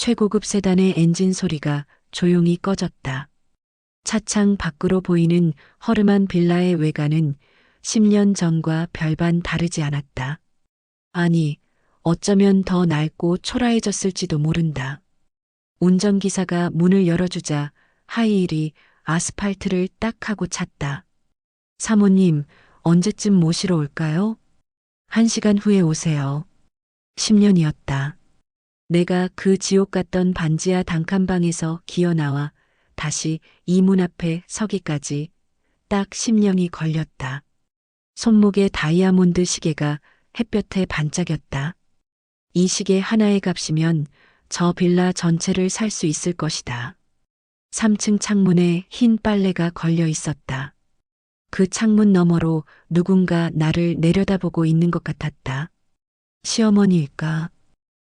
최고급 세단의 엔진 소리가 조용히 꺼졌다. 차창 밖으로 보이는 허름한 빌라의 외관은 10년 전과 별반 다르지 않았다. 아니, 어쩌면 더 낡고 초라해졌을지도 모른다. 운전기사가 문을 열어주자 하이힐이 아스팔트를 딱 하고 찼다. 사모님, 언제쯤 모시러 올까요? 1시간 후에 오세요. 10년이었다. 내가 그 지옥 같던 반지하 단칸방에서 기어 나와 다시 이 문 앞에 서기까지 딱 10년이 걸렸다. 손목에 다이아몬드 시계가 햇볕에 반짝였다. 이 시계 하나의 값이면 저 빌라 전체를 살 수 있을 것이다. 3층 창문에 흰 빨래가 걸려 있었다. 그 창문 너머로 누군가 나를 내려다보고 있는 것 같았다. 시어머니일까?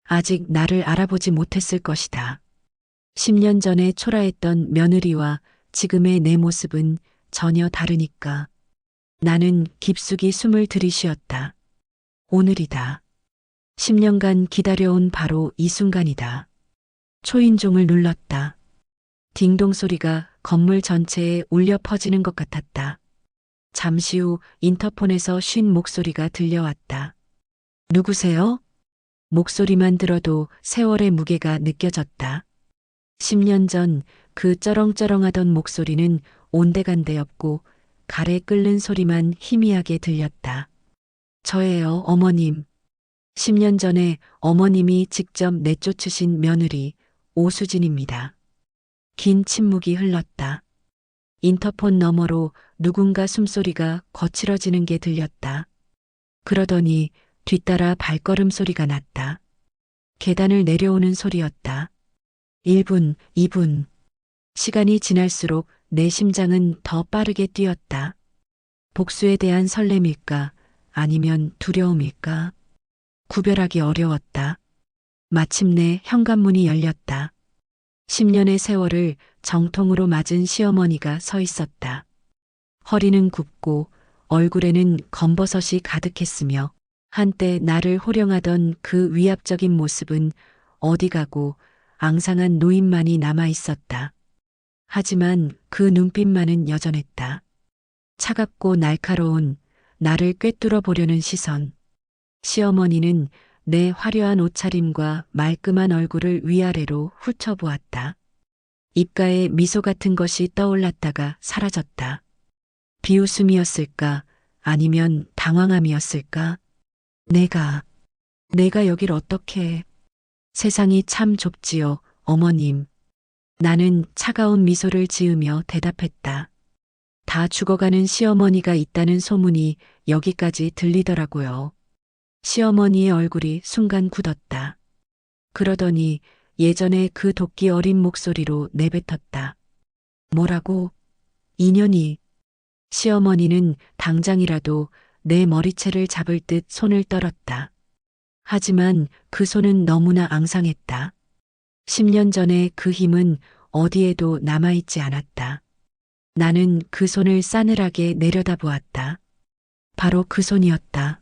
아직 나를 알아보지 못했을 것이다. 10년 전에 초라했던 며느리와 지금의 내 모습은 전혀 다르니까. 나는 깊숙이 숨을 들이쉬었다. 오늘이다. 10년간 기다려온 바로 이 순간이다. 초인종을 눌렀다. 딩동 소리가 건물 전체에 울려 퍼지는 것 같았다. 잠시 후 인터폰에서 쉰 목소리가 들려왔다. 누구세요? 목소리만 들어도 세월의 무게가 느껴졌다. 10년 전 그 쩌렁쩌렁하던 목소리는 온데간데 없고 갈에 끓는 소리만 희미하게 들렸다. 저예요, 어머님. 10년 전에 어머님이 직접 내쫓으신 며느리 오수진입니다. 긴 침묵이 흘렀다. 인터폰 너머로 누군가 숨소리가 거칠어지는 게 들렸다. 그러더니 뒤따라 발걸음 소리가 났다. 계단을 내려오는 소리였다. 1분, 2분. 시간이 지날수록 내 심장은 더 빠르게 뛰었다. 복수에 대한 설렘일까? 아니면 두려움일까? 구별하기 어려웠다. 마침내 현관문이 열렸다. 10년의 세월을 정통으로 맞은 시어머니가 서 있었다. 허리는 굽고 얼굴에는 검버섯이 가득했으며 한때 나를 호령하던 그 위압적인 모습은 어디 가고 앙상한 노인만이 남아 있었다. 하지만 그 눈빛만은 여전했다. 차갑고 날카로운 나를 꿰뚫어 보려는 시선. 시어머니는 내 화려한 옷차림과 말끔한 얼굴을 위아래로 훑어보았다. 입가에 미소 같은 것이 떠올랐다가 사라졌다. 비웃음이었을까? 아니면 당황함이었을까? 내가 여길 어떻게... 세상이 참 좁지요, 어머님. 나는 차가운 미소를 지으며 대답했다. 다 죽어가는 시어머니가 있다는 소문이 여기까지 들리더라고요. 시어머니의 얼굴이 순간 굳었다. 그러더니 예전에 그 도끼 어린 목소리로 내뱉었다. 뭐라고? 2년이. 시어머니는 당장이라도 내 머리채를 잡을 듯 손을 떨었다. 하지만 그 손은 너무나 앙상했다. 10년 전에 그 힘은 어디에도 남아있지 않았다. 나는 그 손을 싸늘하게 내려다보았다. 바로 그 손이었다.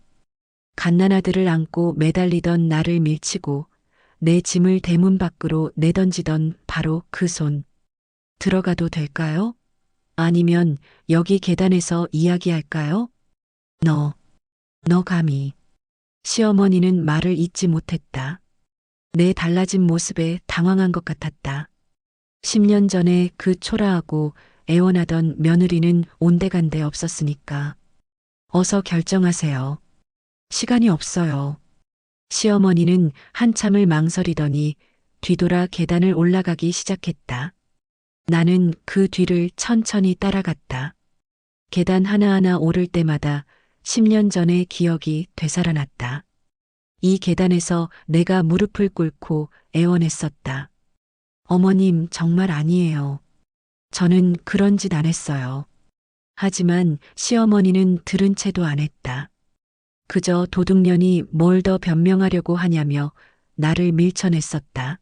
갓난아들을 안고 매달리던 나를 밀치고 내 짐을 대문 밖으로 내던지던 바로 그 손. 들어가도 될까요? 아니면 여기 계단에서 이야기할까요? 너 감히. 시어머니는 말을 잇지 못했다. 내 달라진 모습에 당황한 것 같았다. 10년 전에 그 초라하고 애원하던 며느리는 온데간데 없었으니까. 어서 결정하세요. 시간이 없어요. 시어머니는 한참을 망설이더니 뒤돌아 계단을 올라가기 시작했다. 나는 그 뒤를 천천히 따라갔다. 계단 하나하나 오를 때마다 10년 전의 기억이 되살아났다. 이 계단에서 내가 무릎을 꿇고 애원했었다. 어머님, 정말 아니에요. 저는 그런 짓 안 했어요. 하지만 시어머니는 들은 채도 안 했다. 그저 도둑년이 뭘 더 변명하려고 하냐며 나를 밀쳐냈었다.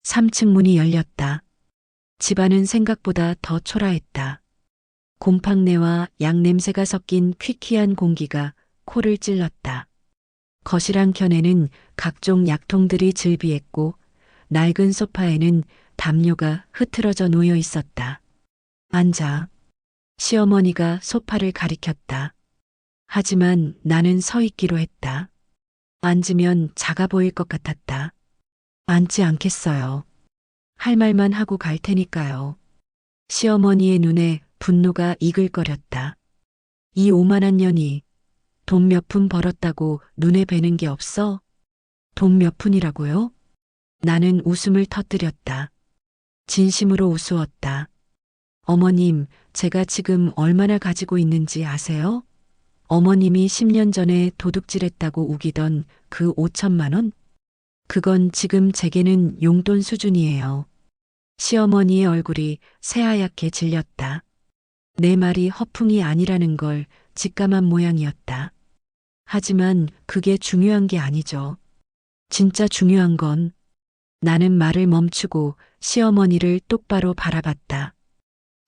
3층 문이 열렸다. 집안은 생각보다 더 초라했다. 곰팡내와 양 냄새가 섞인 퀴퀴한 공기가 코를 찔렀다. 거실 한켠에는 각종 약통들이 즐비했고 낡은 소파에는 담요가 흐트러져 놓여 있었다. 앉아. 시어머니가 소파를 가리켰다. 하지만 나는 서 있기로 했다. 앉으면 작아 보일 것 같았다. 앉지 않겠어요. 할 말만 하고 갈 테니까요. 시어머니의 눈에 분노가 이글거렸다. 이 오만한 년이 돈 몇 푼 벌었다고 눈에 뵈는 게 없어? 돈 몇 푼이라고요? 나는 웃음을 터뜨렸다. 진심으로 우스웠다. 어머님, 제가 지금 얼마나 가지고 있는지 아세요? 어머님이 10년 전에 도둑질했다고 우기던 그 5천만 원? 그건 지금 제게는 용돈 수준이에요. 시어머니의 얼굴이 새하얗게 질렸다. 내 말이 허풍이 아니라는 걸 직감한 모양이었다. 하지만 그게 중요한 게 아니죠. 진짜 중요한 건 나는 말을 멈추고 시어머니를 똑바로 바라봤다.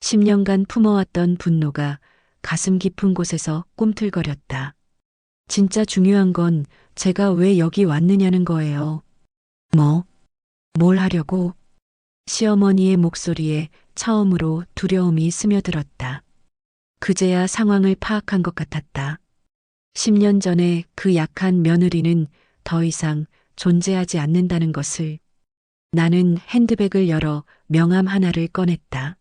10년간 품어왔던 분노가 가슴 깊은 곳에서 꿈틀거렸다. 진짜 중요한 건 제가 왜 여기 왔느냐는 거예요. 뭘 하려고? 시어머니의 목소리에 처음으로 두려움이 스며들었다. 그제야 상황을 파악한 것 같았다. 10년 전에 그 약한 며느리는 더 이상 존재하지 않는다는 것을. 나는 핸드백을 열어 명함 하나를 꺼냈다.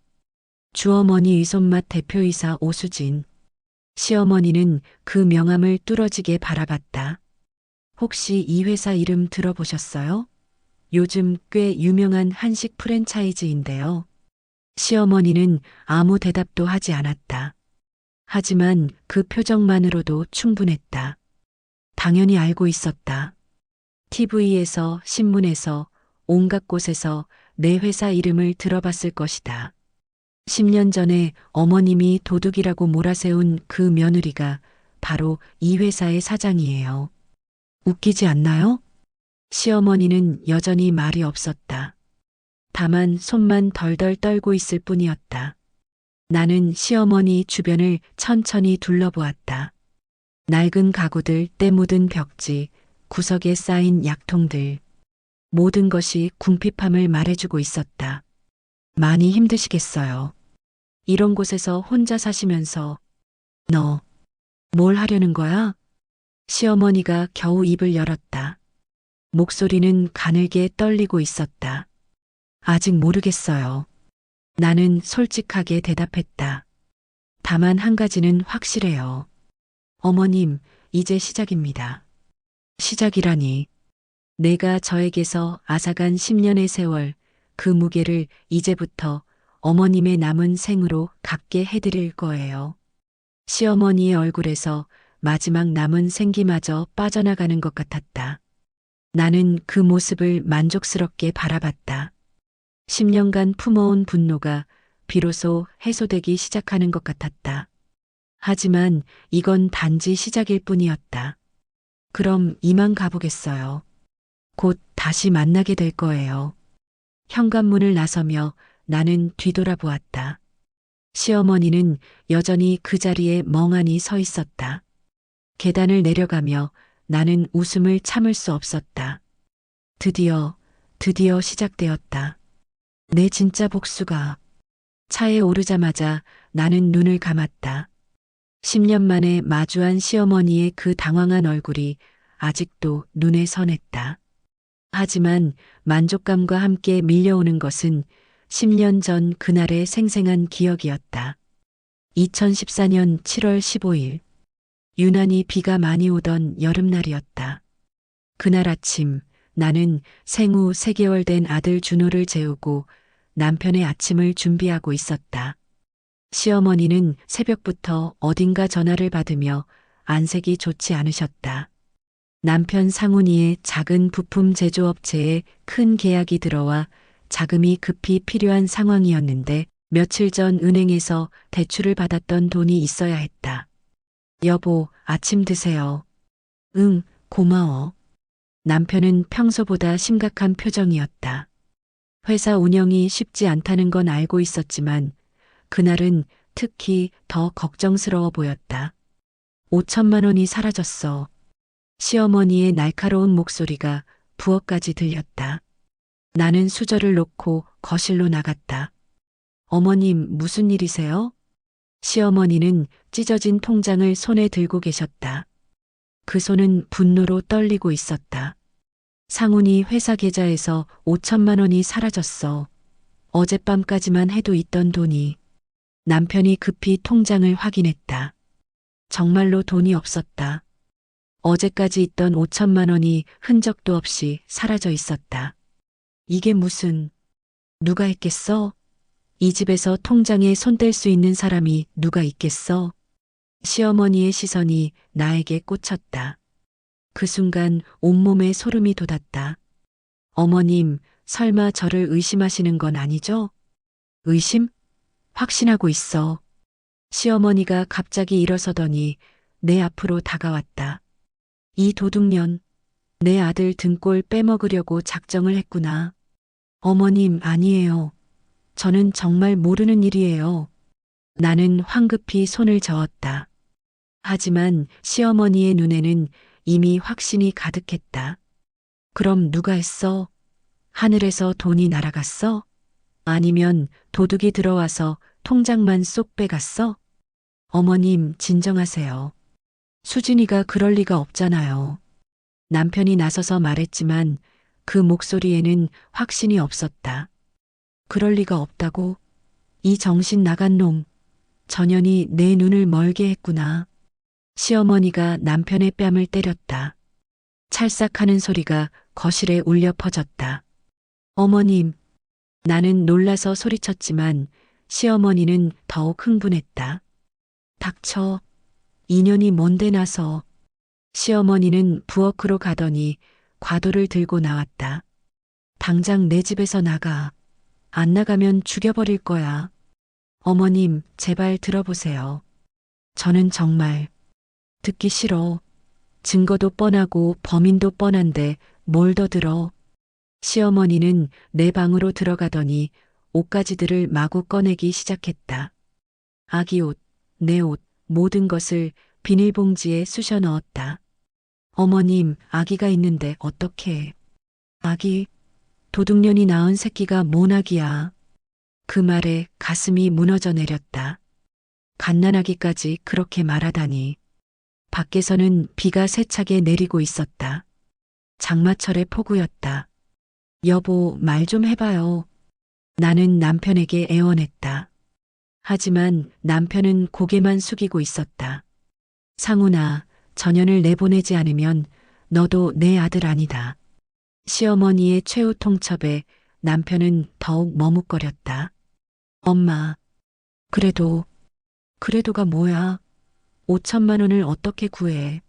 주어머니 위손맛 대표이사 오수진. 시어머니는 그 명함을 뚫어지게 바라봤다. 혹시 이 회사 이름 들어보셨어요? 요즘 꽤 유명한 한식 프랜차이즈인데요. 시어머니는 아무 대답도 하지 않았다. 하지만 그 표정만으로도 충분했다. 당연히 알고 있었다. TV에서, 신문에서, 온갖 곳에서 내 회사 이름을 들어봤을 것이다. 10년 전에 어머님이 도둑이라고 몰아세운 그 며느리가 바로 이 회사의 사장이에요. 웃기지 않나요? 시어머니는 여전히 말이 없었다. 다만 손만 덜덜 떨고 있을 뿐이었다. 나는 시어머니 주변을 천천히 둘러보았다. 낡은 가구들, 때 묻은 벽지, 구석에 쌓인 약통들. 모든 것이 궁핍함을 말해주고 있었다. 많이 힘드시겠어요. 이런 곳에서 혼자 사시면서. 너, 뭘 하려는 거야? 시어머니가 겨우 입을 열었다. 목소리는 가늘게 떨리고 있었다. 아직 모르겠어요. 나는 솔직하게 대답했다. 다만 한 가지는 확실해요. 어머님, 이제 시작입니다. 시작이라니. 내가 저에게서 앗아간 10년의 세월, 그 무게를 이제부터 어머님의 남은 생으로 갖게 해드릴 거예요. 시어머니의 얼굴에서 마지막 남은 생기마저 빠져나가는 것 같았다. 나는 그 모습을 만족스럽게 바라봤다. 10년간 품어온 분노가 비로소 해소되기 시작하는 것 같았다. 하지만 이건 단지 시작일 뿐이었다. 그럼 이만 가보겠어요. 곧 다시 만나게 될 거예요. 현관문을 나서며 나는 뒤돌아보았다. 시어머니는 여전히 그 자리에 멍하니 서 있었다. 계단을 내려가며 나는 웃음을 참을 수 없었다. 드디어 시작되었다. 내 진짜 복수가. 차에 오르자마자 나는 눈을 감았다. 10년 만에 마주한 시어머니의 그 당황한 얼굴이 아직도 눈에 선했다. 하지만 만족감과 함께 밀려오는 것은 10년 전 그날의 생생한 기억이었다. 2014년 7월 15일. 유난히 비가 많이 오던 여름날이었다. 그날 아침 나는 생후 3개월 된 아들 준호를 재우고 남편의 아침을 준비하고 있었다. 시어머니는 새벽부터 어딘가 전화를 받으며 안색이 좋지 않으셨다. 남편 상훈이의 작은 부품 제조업체에 큰 계약이 들어와 자금이 급히 필요한 상황이었는데 며칠 전 은행에서 대출을 받았던 돈이 있어야 했다. 여보, 아침 드세요. 응, 고마워. 남편은 평소보다 심각한 표정이었다. 회사 운영이 쉽지 않다는 건 알고 있었지만 그날은 특히 더 걱정스러워 보였다. 5천만 원이 사라졌어. 시어머니의 날카로운 목소리가 부엌까지 들렸다. 나는 수저를 놓고 거실로 나갔다. 어머님, 무슨 일이세요? 시어머니는 찢어진 통장을 손에 들고 계셨다. 그 손은 분노로 떨리고 있었다. 상훈이 회사 계좌에서 5천만 원이 사라졌어. 어젯밤까지만 해도 있던 돈이. 남편이 급히 통장을 확인했다. 정말로 돈이 없었다. 어제까지 있던 5천만 원이 흔적도 없이 사라져 있었다. 이게 무슨, 누가 했겠어? 이 집에서 통장에 손 댈 수 있는 사람이 누가 있겠어? 시어머니의 시선이 나에게 꽂혔다. 그 순간 온몸에 소름이 돋았다. 어머님, 설마 저를 의심하시는 건 아니죠? 의심? 확신하고 있어. 시어머니가 갑자기 일어서더니 내 앞으로 다가왔다. 이 도둑년, 내 아들 등골 빼먹으려고 작정을 했구나. 어머님, 아니에요. 저는 정말 모르는 일이에요. 나는 황급히 손을 저었다. 하지만 시어머니의 눈에는 이미 확신이 가득했다. 그럼 누가 했어? 하늘에서 돈이 날아갔어? 아니면 도둑이 들어와서 통장만 쏙 빼갔어? 어머님, 진정하세요. 수진이가 그럴 리가 없잖아요. 남편이 나서서 말했지만 그 목소리에는 확신이 없었다. 그럴 리가 없다고? 이 정신 나간 놈, 전현이 내 눈을 멀게 했구나. 시어머니가 남편의 뺨을 때렸다. 찰싹하는 소리가 거실에 울려 퍼졌다. 어머님, 나는 놀라서 소리쳤지만 시어머니는 더욱 흥분했다. 닥쳐, 인연이 뭔데 나서. 시어머니는 부엌으로 가더니 과도를 들고 나왔다. 당장 내 집에서 나가. 안 나가면 죽여버릴 거야. 어머님, 제발 들어보세요. 저는 정말 듣기 싫어. 증거도 뻔하고 범인도 뻔한데 뭘 더 들어. 시어머니는 내 방으로 들어가더니 옷가지들을 마구 꺼내기 시작했다. 아기 옷, 내 옷, 모든 것을 비닐봉지에 쑤셔 넣었다. 어머님, 아기가 있는데 어떡해. 아기, 도둑년이 낳은 새끼가 뭔 아기야. 그 말에 가슴이 무너져 내렸다. 갓난아기까지 그렇게 말하다니. 밖에서는 비가 세차게 내리고 있었다. 장마철의 폭우였다. 여보, 말 좀 해봐요. 나는 남편에게 애원했다. 하지만 남편은 고개만 숙이고 있었다. 상훈아, 전현을 내보내지 않으면 너도 내 아들 아니다. 시어머니의 최후 통첩에 남편은 더욱 머뭇거렸다. 엄마, 그래도가 뭐야? 5천만 원을 어떻게 구해?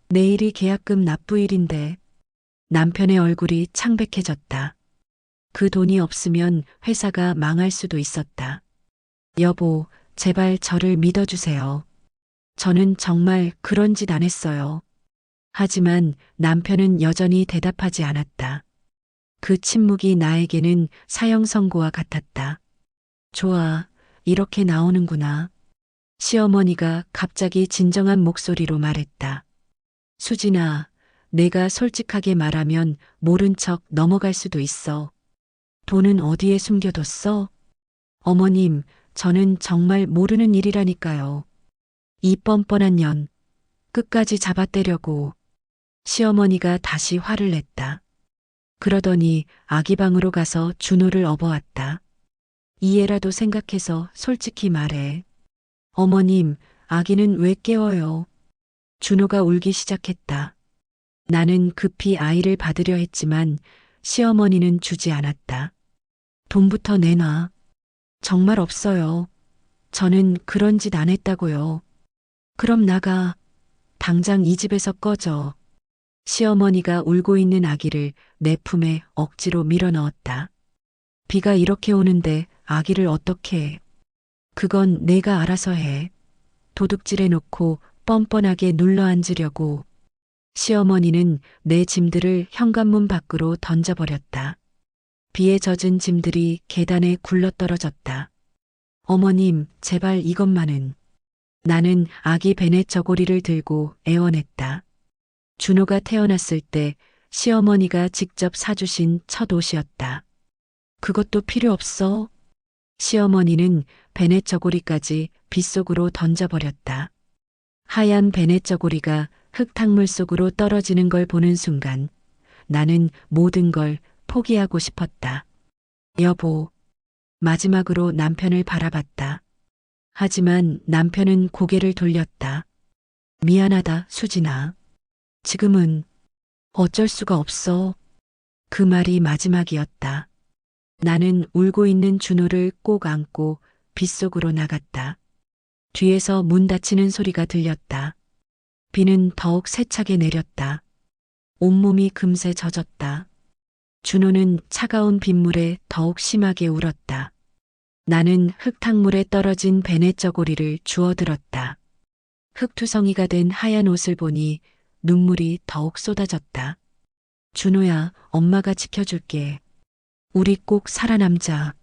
내일이 계약금 납부일인데. 남편의 얼굴이 창백해졌다. 그 돈이 없으면 회사가 망할 수도 있었다. 여보, 제발 저를 믿어주세요. 저는 정말 그런 짓 안 했어요. 하지만 남편은 여전히 대답하지 않았다. 그 침묵이 나에게는 사형 선고와 같았다. 좋아, 이렇게 나오는구나. 시어머니가 갑자기 진정한 목소리로 말했다. 수진아, 내가 솔직하게 말하면 모른 척 넘어갈 수도 있어. 돈은 어디에 숨겨뒀어? 어머님, 저는 정말 모르는 일이라니까요. 이 뻔뻔한 년, 끝까지 잡아떼려고. 시어머니가 다시 화를 냈다. 그러더니 아기 방으로 가서 준호를 업어왔다. 이해라도 생각해서 솔직히 말해. 어머님, 아기는 왜 깨워요? 준호가 울기 시작했다. 나는 급히 아이를 받으려 했지만 시어머니는 주지 않았다. 돈부터 내놔. 정말 없어요. 저는 그런 짓 안 했다고요. 그럼 나가. 당장 이 집에서 꺼져. 시어머니가 울고 있는 아기를 내 품에 억지로 밀어 넣었다. 비가 이렇게 오는데 아기를 어떻게 해. 그건 내가 알아서 해. 도둑질해 놓고 뻔뻔하게 눌러 앉으려고. 시어머니는 내 짐들을 현관문 밖으로 던져버렸다. 비에 젖은 짐들이 계단에 굴러떨어졌다. 어머님, 제발 이것만은. 나는 아기 베넷 저고리를 들고 애원했다. 준호가 태어났을 때 시어머니가 직접 사주신 첫 옷이었다. 그것도 필요 없어. 시어머니는 베넷 저고리까지 빗속으로 던져버렸다. 하얀 베넷 저고리가 흙탕물 속으로 떨어지는 걸 보는 순간 나는 모든 걸 포기하고 싶었다. 여보, 마지막으로 남편을 바라봤다. 하지만 남편은 고개를 돌렸다. 미안하다, 수진아. 지금은 어쩔 수가 없어. 그 말이 마지막이었다. 나는 울고 있는 준호를 꼭 안고 빗속으로 나갔다. 뒤에서 문 닫히는 소리가 들렸다. 비는 더욱 세차게 내렸다. 온몸이 금세 젖었다. 준호는 차가운 빗물에 더욱 심하게 울었다. 나는 흙탕물에 떨어진 베넷 저고리를 주워들었다. 흙투성이가 된 하얀 옷을 보니 눈물이 더욱 쏟아졌다. 준호야, 엄마가 지켜줄게. 우리 꼭 살아남자.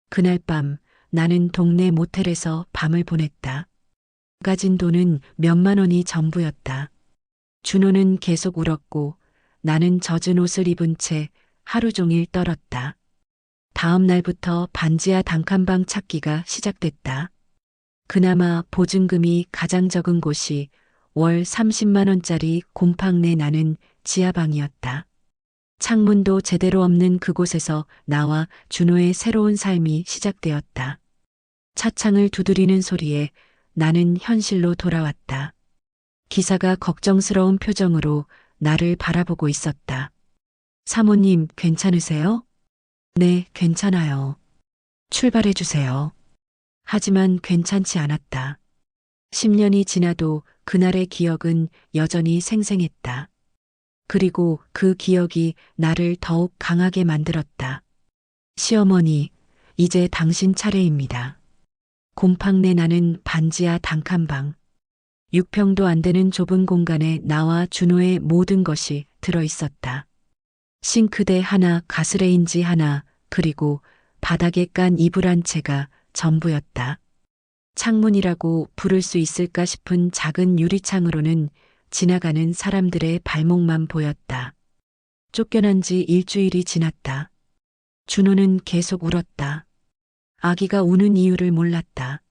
그날 밤 나는 동네 모텔에서 밤을 보냈다. 가진 돈은 몇만 원이 전부였다. 준호는 계속 울었고 나는 젖은 옷을 입은 채 하루 종일 떨었다. 다음 날부터 반지하 단칸방 찾기가 시작됐다. 그나마 보증금이 가장 적은 곳이 월 30만 원짜리 곰팡내 나는 지하방이었다. 창문도 제대로 없는 그곳에서 나와 준호의 새로운 삶이 시작되었다. 차창을 두드리는 소리에 나는 현실로 돌아왔다. 기사가 걱정스러운 표정으로 나를 바라보고 있었다. 사모님, 괜찮으세요? 네, 괜찮아요. 출발해 주세요. 하지만 괜찮지 않았다. 10년이 지나도 그날의 기억은 여전히 생생했다. 그리고 그 기억이 나를 더욱 강하게 만들었다. 시어머니, 이제 당신 차례입니다. 곰팡내 나는 반지하 단칸방. 6평도 안 되는 좁은 공간에 나와 준호의 모든 것이 들어 있었다. 싱크대 하나, 가스레인지 하나, 그리고 바닥에 깐 이불 한 채가 전부였다. 창문이라고 부를 수 있을까 싶은 작은 유리창으로는 지나가는 사람들의 발목만 보였다. 쫓겨난 지 일주일이 지났다. 준호는 계속 울었다. 아기가 우는 이유를 몰랐다.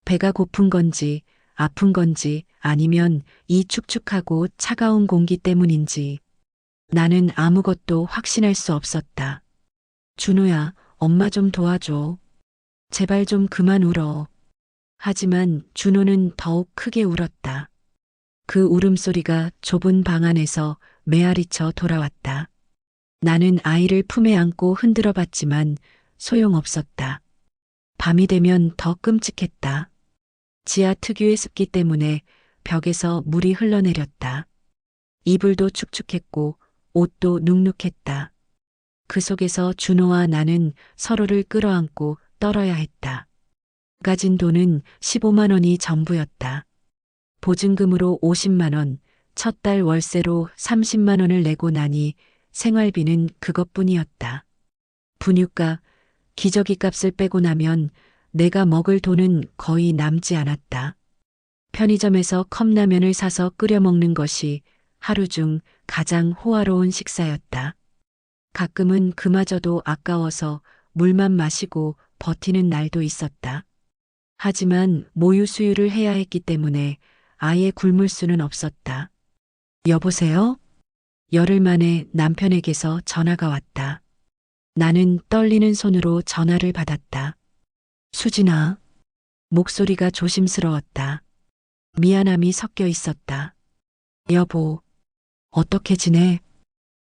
배가 고픈 건지 아픈 건지 아니면 이 축축하고 차가운 공기 때문인지 나는 아무것도 확신할 수 없었다. 준호야, 엄마 좀 도와줘. 제발 좀 그만 울어. 하지만 준호는 더욱 크게 울었다. 그 울음소리가 좁은 방 안에서 메아리쳐 돌아왔다. 나는 아이를 품에 안고 흔들어 봤지만 소용없었다. 밤이 되면 더 끔찍했다. 지하 특유의 습기 때문에 벽에서 물이 흘러내렸다. 이불도 축축했고 옷도 눅눅했다. 그 속에서 준호와 나는 서로를 끌어안고 떨어야 했다. 가진 돈은 15만 원이 전부였다. 보증금으로 50만 원, 첫 달 월세로 30만 원을 내고 나니 생활비는 그것뿐이었다. 분유가, 기저귀 값을 빼고 나면 내가 먹을 돈은 거의 남지 않았다. 편의점에서 컵라면을 사서 끓여 먹는 것이 하루 중 가장 호화로운 식사였다. 가끔은 그마저도 아까워서 물만 마시고 버티는 날도 있었다. 하지만 모유 수유를 해야 했기 때문에 아예 굶을 수는 없었다. 여보세요? 열흘 만에 남편에게서 전화가 왔다. 나는 떨리는 손으로 전화를 받았다. 수진아. 목소리가 조심스러웠다. 미안함이 섞여 있었다. 여보, 어떻게 지내?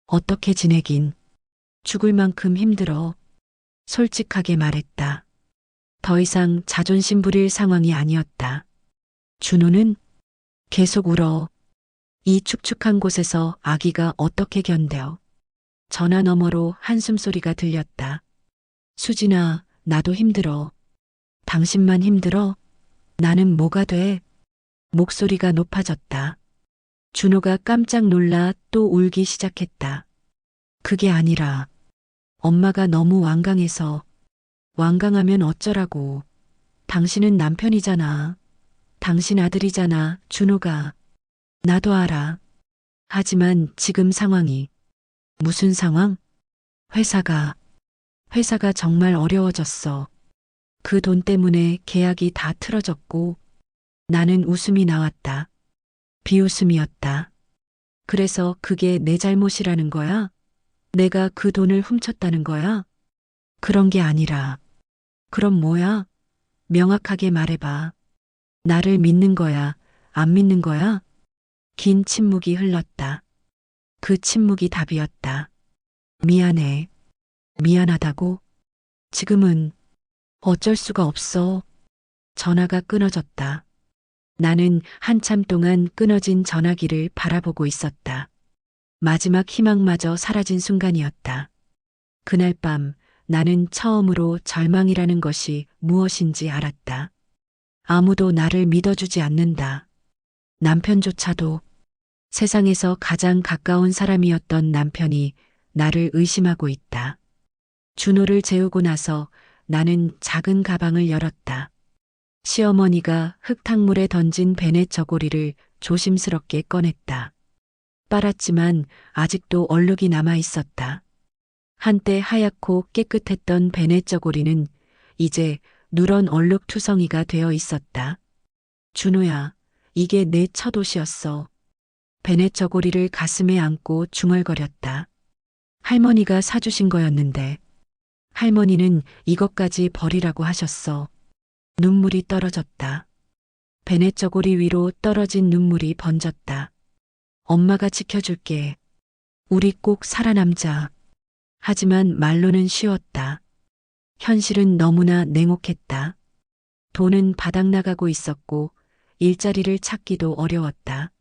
어떻게 지내긴. 죽을 만큼 힘들어. 솔직하게 말했다. 더 이상 자존심 부릴 상황이 아니었다. 준호는 계속 울어. 이 축축한 곳에서 아기가 어떻게 견뎌. 전화 너머로 한숨 소리가 들렸다. 수진아, 나도 힘들어. 당신만 힘들어? 나는 뭐가 돼? 목소리가 높아졌다. 준호가 깜짝 놀라 또 울기 시작했다. 그게 아니라 엄마가 너무 완강해서. 완강하면 어쩌라고. 당신은 남편이잖아. 당신 아들이잖아, 준호가. 나도 알아. 하지만 지금 상황이. 무슨 상황? 회사가 회사가 정말 어려워졌어. 그 돈 때문에 계약이 다 틀어졌고 나는 웃음이 나왔다. 비웃음이었다. 그래서 그게 내 잘못이라는 거야? 내가 그 돈을 훔쳤다는 거야? 그런 게 아니라. 그럼 뭐야? 명확하게 말해봐. 나를 믿는 거야? 안 믿는 거야? 긴 침묵이 흘렀다. 그 침묵이 답이었다. 미안해. 미안하다고? 지금은 어쩔 수가 없어. 전화가 끊어졌다. 나는 한참 동안 끊어진 전화기를 바라보고 있었다. 마지막 희망마저 사라진 순간이었다. 그날 밤 나는 처음으로 절망이라는 것이 무엇인지 알았다. 아무도 나를 믿어주지 않는다. 남편조차도 세상에서 가장 가까운 사람이었던 남편이 나를 의심하고 있다. 준호를 재우고 나서 나는 작은 가방을 열었다. 시어머니가 흙탕물에 던진 베넷 저고리를 조심스럽게 꺼냈다. 빨았지만 아직도 얼룩이 남아 있었다. 한때 하얗고 깨끗했던 베넷 저고리는 이제 누런 얼룩 투성이가 되어 있었다. 준호야, 이게 내 첫 옷이었어. 베넷 저고리를 가슴에 안고 중얼거렸다. 할머니가 사주신 거였는데 할머니는 이것까지 버리라고 하셨어. 눈물이 떨어졌다. 베넷 저고리 위로 떨어진 눈물이 번졌다. 엄마가 지켜줄게. 우리 꼭 살아남자. 하지만 말로는 쉬웠다. 현실은 너무나 냉혹했다. 돈은 바닥나가고 있었고 일자리를 찾기도 어려웠다.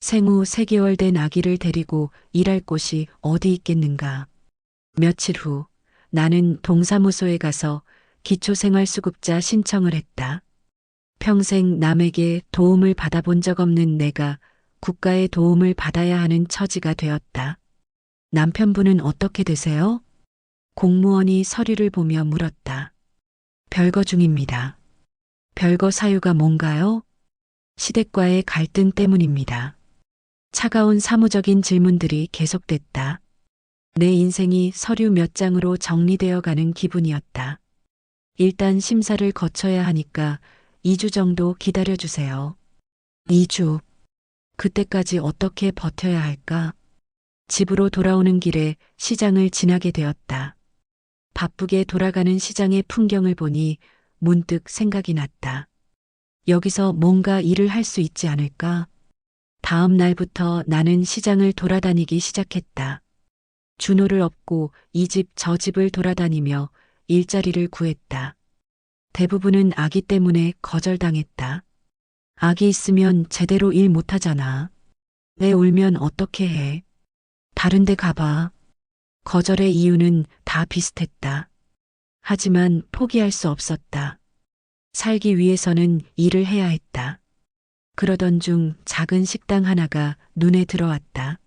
생후 3개월 된 아기를 데리고 일할 곳이 어디 있겠는가. 며칠 후 나는 동사무소에 가서 기초생활수급자 신청을 했다. 평생 남에게 도움을 받아본 적 없는 내가 국가의 도움을 받아야 하는 처지가 되었다. 남편분은 어떻게 되세요? 공무원이 서류를 보며 물었다. 별거 중입니다. 별거 사유가 뭔가요? 시댁과의 갈등 때문입니다. 차가운 사무적인 질문들이 계속됐다. 내 인생이 서류 몇 장으로 정리되어 가는 기분이었다. 일단 심사를 거쳐야 하니까 2주 정도 기다려주세요. 2주. 그때까지 어떻게 버텨야 할까? 집으로 돌아오는 길에 시장을 지나게 되었다. 바쁘게 돌아가는 시장의 풍경을 보니 문득 생각이 났다. 여기서 뭔가 일을 할 수 있지 않을까? 다음 날부터 나는 시장을 돌아다니기 시작했다. 준호를 업고 이 집 저 집을 돌아다니며 일자리를 구했다. 대부분은 아기 때문에 거절당했다. 아기 있으면 제대로 일 못하잖아. 애 울면 어떻게 해? 다른 데 가봐. 거절의 이유는 다 비슷했다. 하지만 포기할 수 없었다. 살기 위해서는 일을 해야 했다. 그러던 중 작은 식당 하나가 눈에 들어왔다.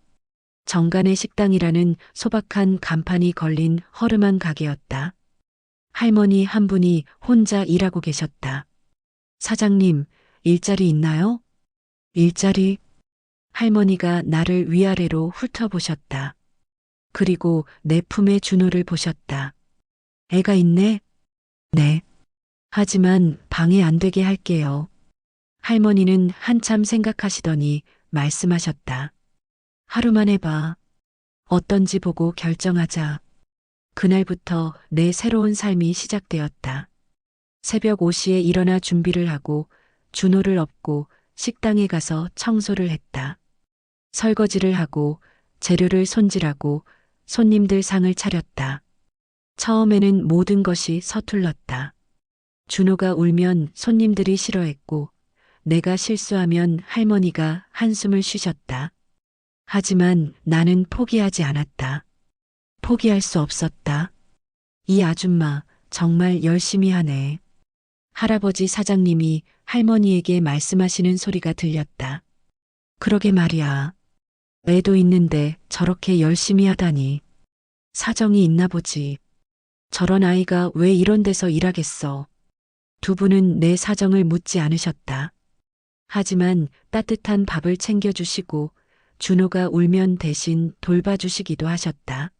정간의 식당이라는 소박한 간판이 걸린 허름한 가게였다. 할머니 한 분이 혼자 일하고 계셨다. 사장님, 일자리 있나요? 일자리? 할머니가 나를 위아래로 훑어보셨다. 그리고 내 품에 준호를 보셨다. 애가 있네? 네. 하지만 방해 안 되게 할게요. 할머니는 한참 생각하시더니 말씀하셨다. 하루만 해봐. 어떤지 보고 결정하자. 그날부터 내 새로운 삶이 시작되었다. 새벽 5시에 일어나 준비를 하고 준호를 업고 식당에 가서 청소를 했다. 설거지를 하고 재료를 손질하고 손님들 상을 차렸다. 처음에는 모든 것이 서툴렀다. 준호가 울면 손님들이 싫어했고 내가 실수하면 할머니가 한숨을 쉬셨다. 하지만 나는 포기하지 않았다. 포기할 수 없었다. 이 아줌마 정말 열심히 하네. 할아버지 사장님이 할머니에게 말씀하시는 소리가 들렸다. 그러게 말이야. 애도 있는데 저렇게 열심히 하다니. 사정이 있나 보지. 저런 아이가 왜 이런 데서 일하겠어. 두 분은 내 사정을 묻지 않으셨다. 하지만 따뜻한 밥을 챙겨주시고 준호가 울면 대신 돌봐주시기도 하셨다.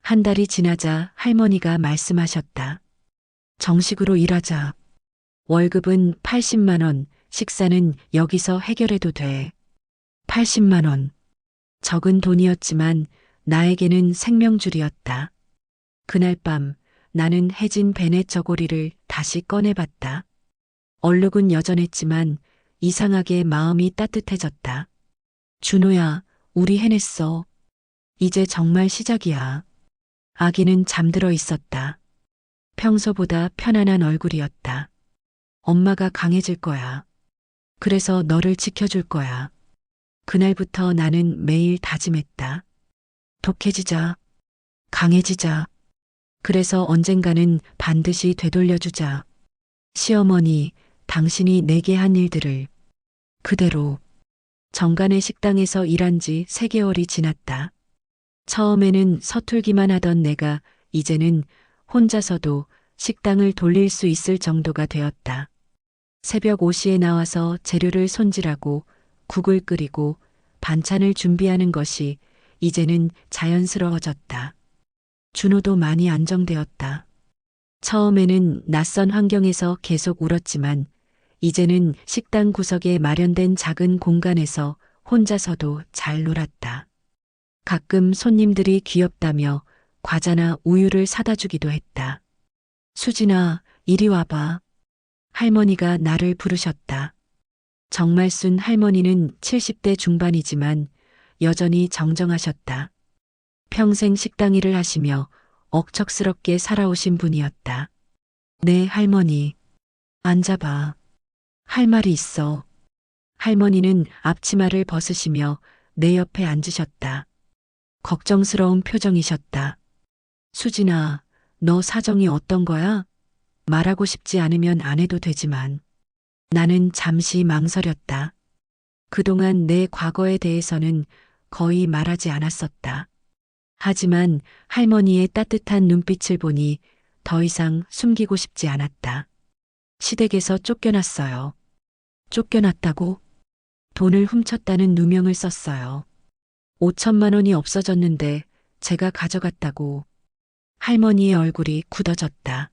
한 달이 지나자 할머니가 말씀하셨다. 정식으로 일하자. 월급은 80만 원, 식사는 여기서 해결해도 돼. 80만 원. 적은 돈이었지만 나에게는 생명줄이었다. 그날 밤 나는 해진 베넷 저고리를 다시 꺼내봤다. 얼룩은 여전했지만 이상하게 마음이 따뜻해졌다. 준호야, 우리 해냈어. 이제 정말 시작이야. 아기는 잠들어 있었다. 평소보다 편안한 얼굴이었다. 엄마가 강해질 거야. 그래서 너를 지켜줄 거야. 그날부터 나는 매일 다짐했다. 독해지자. 강해지자. 그래서 언젠가는 반드시 되돌려주자. 시어머니, 당신이 내게 한 일들을 그대로. 정간의 식당에서 일한 지 3개월이 지났다. 처음에는 서툴기만 하던 내가 이제는 혼자서도 식당을 돌릴 수 있을 정도가 되었다. 새벽 5시에 나와서 재료를 손질하고 국을 끓이고 반찬을 준비하는 것이 이제는 자연스러워졌다. 준호도 많이 안정되었다. 처음에는 낯선 환경에서 계속 울었지만 이제는 식당 구석에 마련된 작은 공간에서 혼자서도 잘 놀았다. 가끔 손님들이 귀엽다며 과자나 우유를 사다 주기도 했다. 수진아, 이리 와봐. 할머니가 나를 부르셨다. 정말 순 할머니는 70대 중반이지만 여전히 정정하셨다. 평생 식당 일을 하시며 억척스럽게 살아오신 분이었다. 네, 할머니. 앉아봐. 할 말이 있어. 할머니는 앞치마를 벗으시며 내 옆에 앉으셨다. 걱정스러운 표정이셨다. 수진아, 너 사정이 어떤 거야? 말하고 싶지 않으면 안 해도 되지만. 나는 잠시 망설였다. 그동안 내 과거에 대해서는 거의 말하지 않았었다. 하지만 할머니의 따뜻한 눈빛을 보니 더 이상 숨기고 싶지 않았다. 시댁에서 쫓겨났어요. 쫓겨났다고? 돈을 훔쳤다는 누명을 썼어요. 5천만 원이 없어졌는데 제가 가져갔다고. 할머니의 얼굴이 굳어졌다.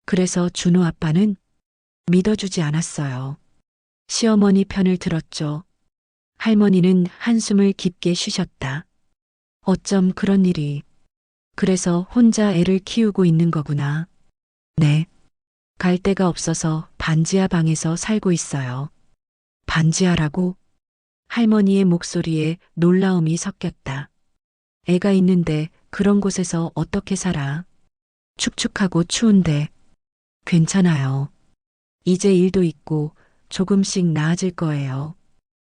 그래서 준호 아빠는 믿어주지 않았어요. 시어머니 편을 들었죠. 할머니는 한숨을 깊게 쉬셨다. 어쩜 그런 일이. 그래서 혼자 애를 키우고 있는 거구나. 네. 갈 데가 없어서 반지하 방에서 살고 있어요. 반지하라고? 할머니의 목소리에 놀라움이 섞였다. 애가 있는데 그런 곳에서 어떻게 살아? 축축하고 추운데. 괜찮아요. 이제 일도 있고 조금씩 나아질 거예요.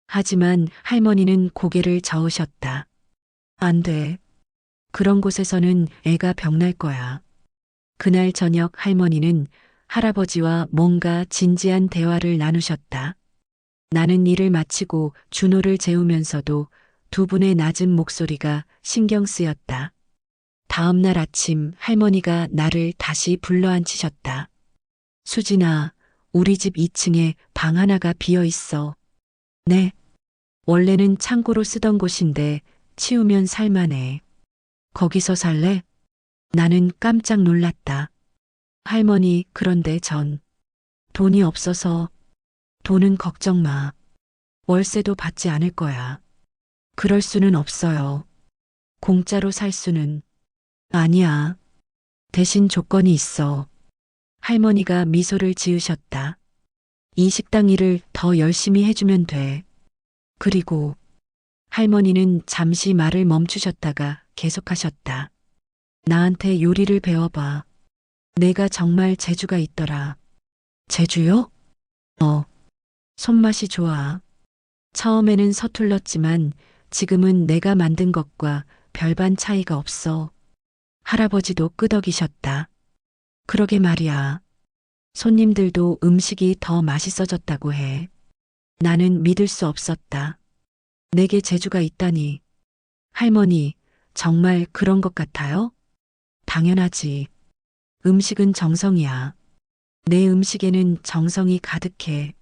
하지만 할머니는 고개를 저으셨다. 안 돼. 그런 곳에서는 애가 병날 거야. 그날 저녁 할머니는 할아버지와 뭔가 진지한 대화를 나누셨다. 나는 일을 마치고 준호를 재우면서도 두 분의 낮은 목소리가 신경 쓰였다. 다음 날 아침 할머니가 나를 다시 불러앉히셨다. 수진아, 우리 집 2층에 방 하나가 비어 있어. 네. 원래는 창고로 쓰던 곳인데 치우면 살만해. 거기서 살래? 나는 깜짝 놀랐다. 할머니, 그런데 전 돈이 없어서. 돈은 걱정 마. 월세도 받지 않을 거야. 그럴 수는 없어요. 공짜로 살 수는. 아니야. 대신 조건이 있어. 할머니가 미소를 지으셨다. 이 식당 일을 더 열심히 해주면 돼. 그리고 할머니는 잠시 말을 멈추셨다가 계속하셨다. 나한테 요리를 배워봐. 내가 정말 재주가 있더라. 재주요? 손맛이 좋아. 처음에는 서툴렀지만 지금은 내가 만든 것과 별반 차이가 없어. 할아버지도 끄덕이셨다. 그러게 말이야. 손님들도 음식이 더 맛있어졌다고 해. 나는 믿을 수 없었다. 내게 재주가 있다니. 할머니, 정말 그런 것 같아요? 당연하지. 음식은 정성이야. 내 음식에는 정성이 가득해.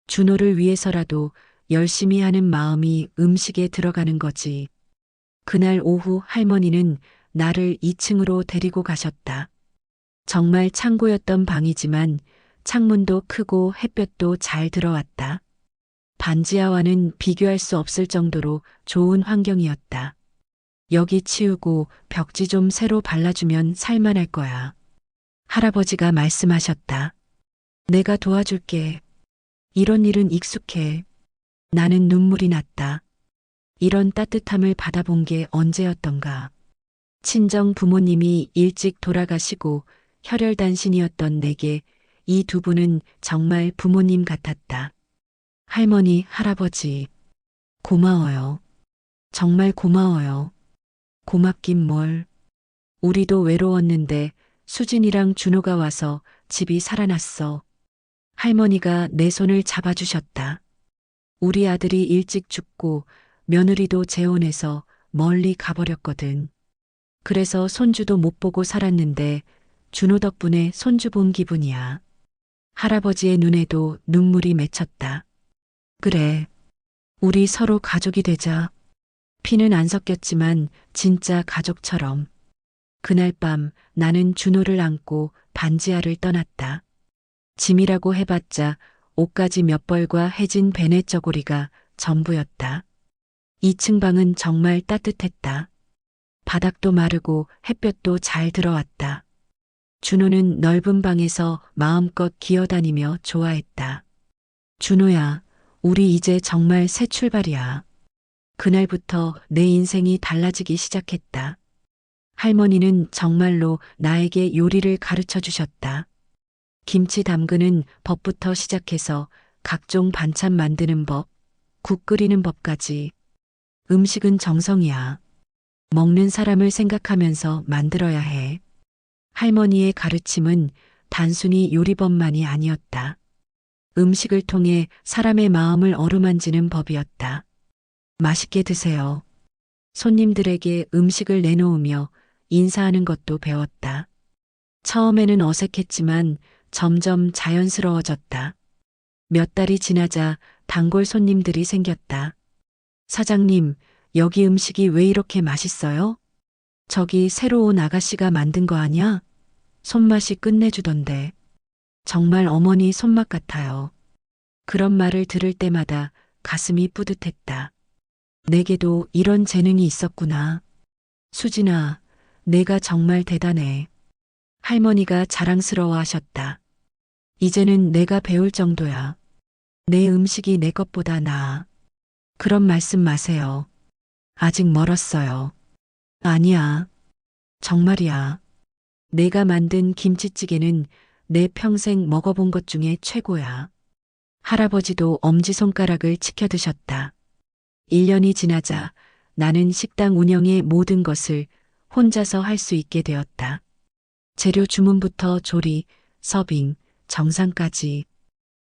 준호를 위해서라도 열심히 하는 마음이 음식에 들어가는 거지. 그날 오후 할머니는 나를 2층으로 데리고 가셨다. 정말 창고였던 방이지만 창문도 크고 햇볕도 잘 들어왔다. 반지하와는 비교할 수 없을 정도로 좋은 환경이었다. 여기 치우고 벽지 좀 새로 발라주면 살만할 거야. 할아버지가 말씀하셨다. 내가 도와줄게. 이런 일은 익숙해. 나는 눈물이 났다. 이런 따뜻함을 받아본 게 언제였던가. 친정 부모님이 일찍 돌아가시고 혈혈단신이었던 내게 이 두 분은 정말 부모님 같았다. 할머니, 할아버지, 고마워요. 정말 고마워요. 고맙긴 뭘. 우리도 외로웠는데 수진이랑 준호가 와서 집이 살아났어. 할머니가 내 손을 잡아주셨다. 우리 아들이 일찍 죽고 며느리도 재혼해서 멀리 가버렸거든. 그래서 손주도 못 보고 살았는데 준호 덕분에 손주 본 기분이야. 할아버지의 눈에도 눈물이 맺혔다. 그래. 우리 서로 가족이 되자. 피는 안 섞였지만 진짜 가족처럼. 그날 밤 나는 준호를 안고 반지하를 떠났다. 짐이라고 해봤자 옷가지 몇 벌과 해진 베네 저고리가 전부였다. 2층 방은 정말 따뜻했다. 바닥도 마르고 햇볕도 잘 들어왔다. 준호는 넓은 방에서 마음껏 기어다니며 좋아했다. 준호야, 우리 이제 정말 새 출발이야. 그날부터 내 인생이 달라지기 시작했다. 할머니는 정말로 나에게 요리를 가르쳐 주셨다. 김치 담그는 법부터 시작해서 각종 반찬 만드는 법, 국 끓이는 법까지. 음식은 정성이야. 먹는 사람을 생각하면서 만들어야 해. 할머니의 가르침은 단순히 요리법만이 아니었다. 음식을 통해 사람의 마음을 어루만지는 법이었다. 맛있게 드세요. 손님들에게 음식을 내놓으며 인사하는 것도 배웠다. 처음에는 어색했지만 점점 자연스러워졌다. 몇 달이 지나자 단골 손님들이 생겼다. 사장님, 여기 음식이 왜 이렇게 맛있어요? 저기 새로 온 아가씨가 만든 거 아니야? 손맛이 끝내주던데. 정말 어머니 손맛 같아요. 그런 말을 들을 때마다 가슴이 뿌듯했다. 내게도 이런 재능이 있었구나. 수진아, 내가 정말 대단해. 할머니가 자랑스러워 하셨다. 이제는 내가 배울 정도야. 내 음식이 내 것보다 나아. 그런 말씀 마세요. 아직 멀었어요. 아니야. 정말이야. 내가 만든 김치찌개는 내 평생 먹어본 것 중에 최고야. 할아버지도 엄지손가락을 치켜드셨다. 1년이 지나자 나는 식당 운영의 모든 것을 혼자서 할 수 있게 되었다. 재료 주문부터 조리, 서빙, 정상까지.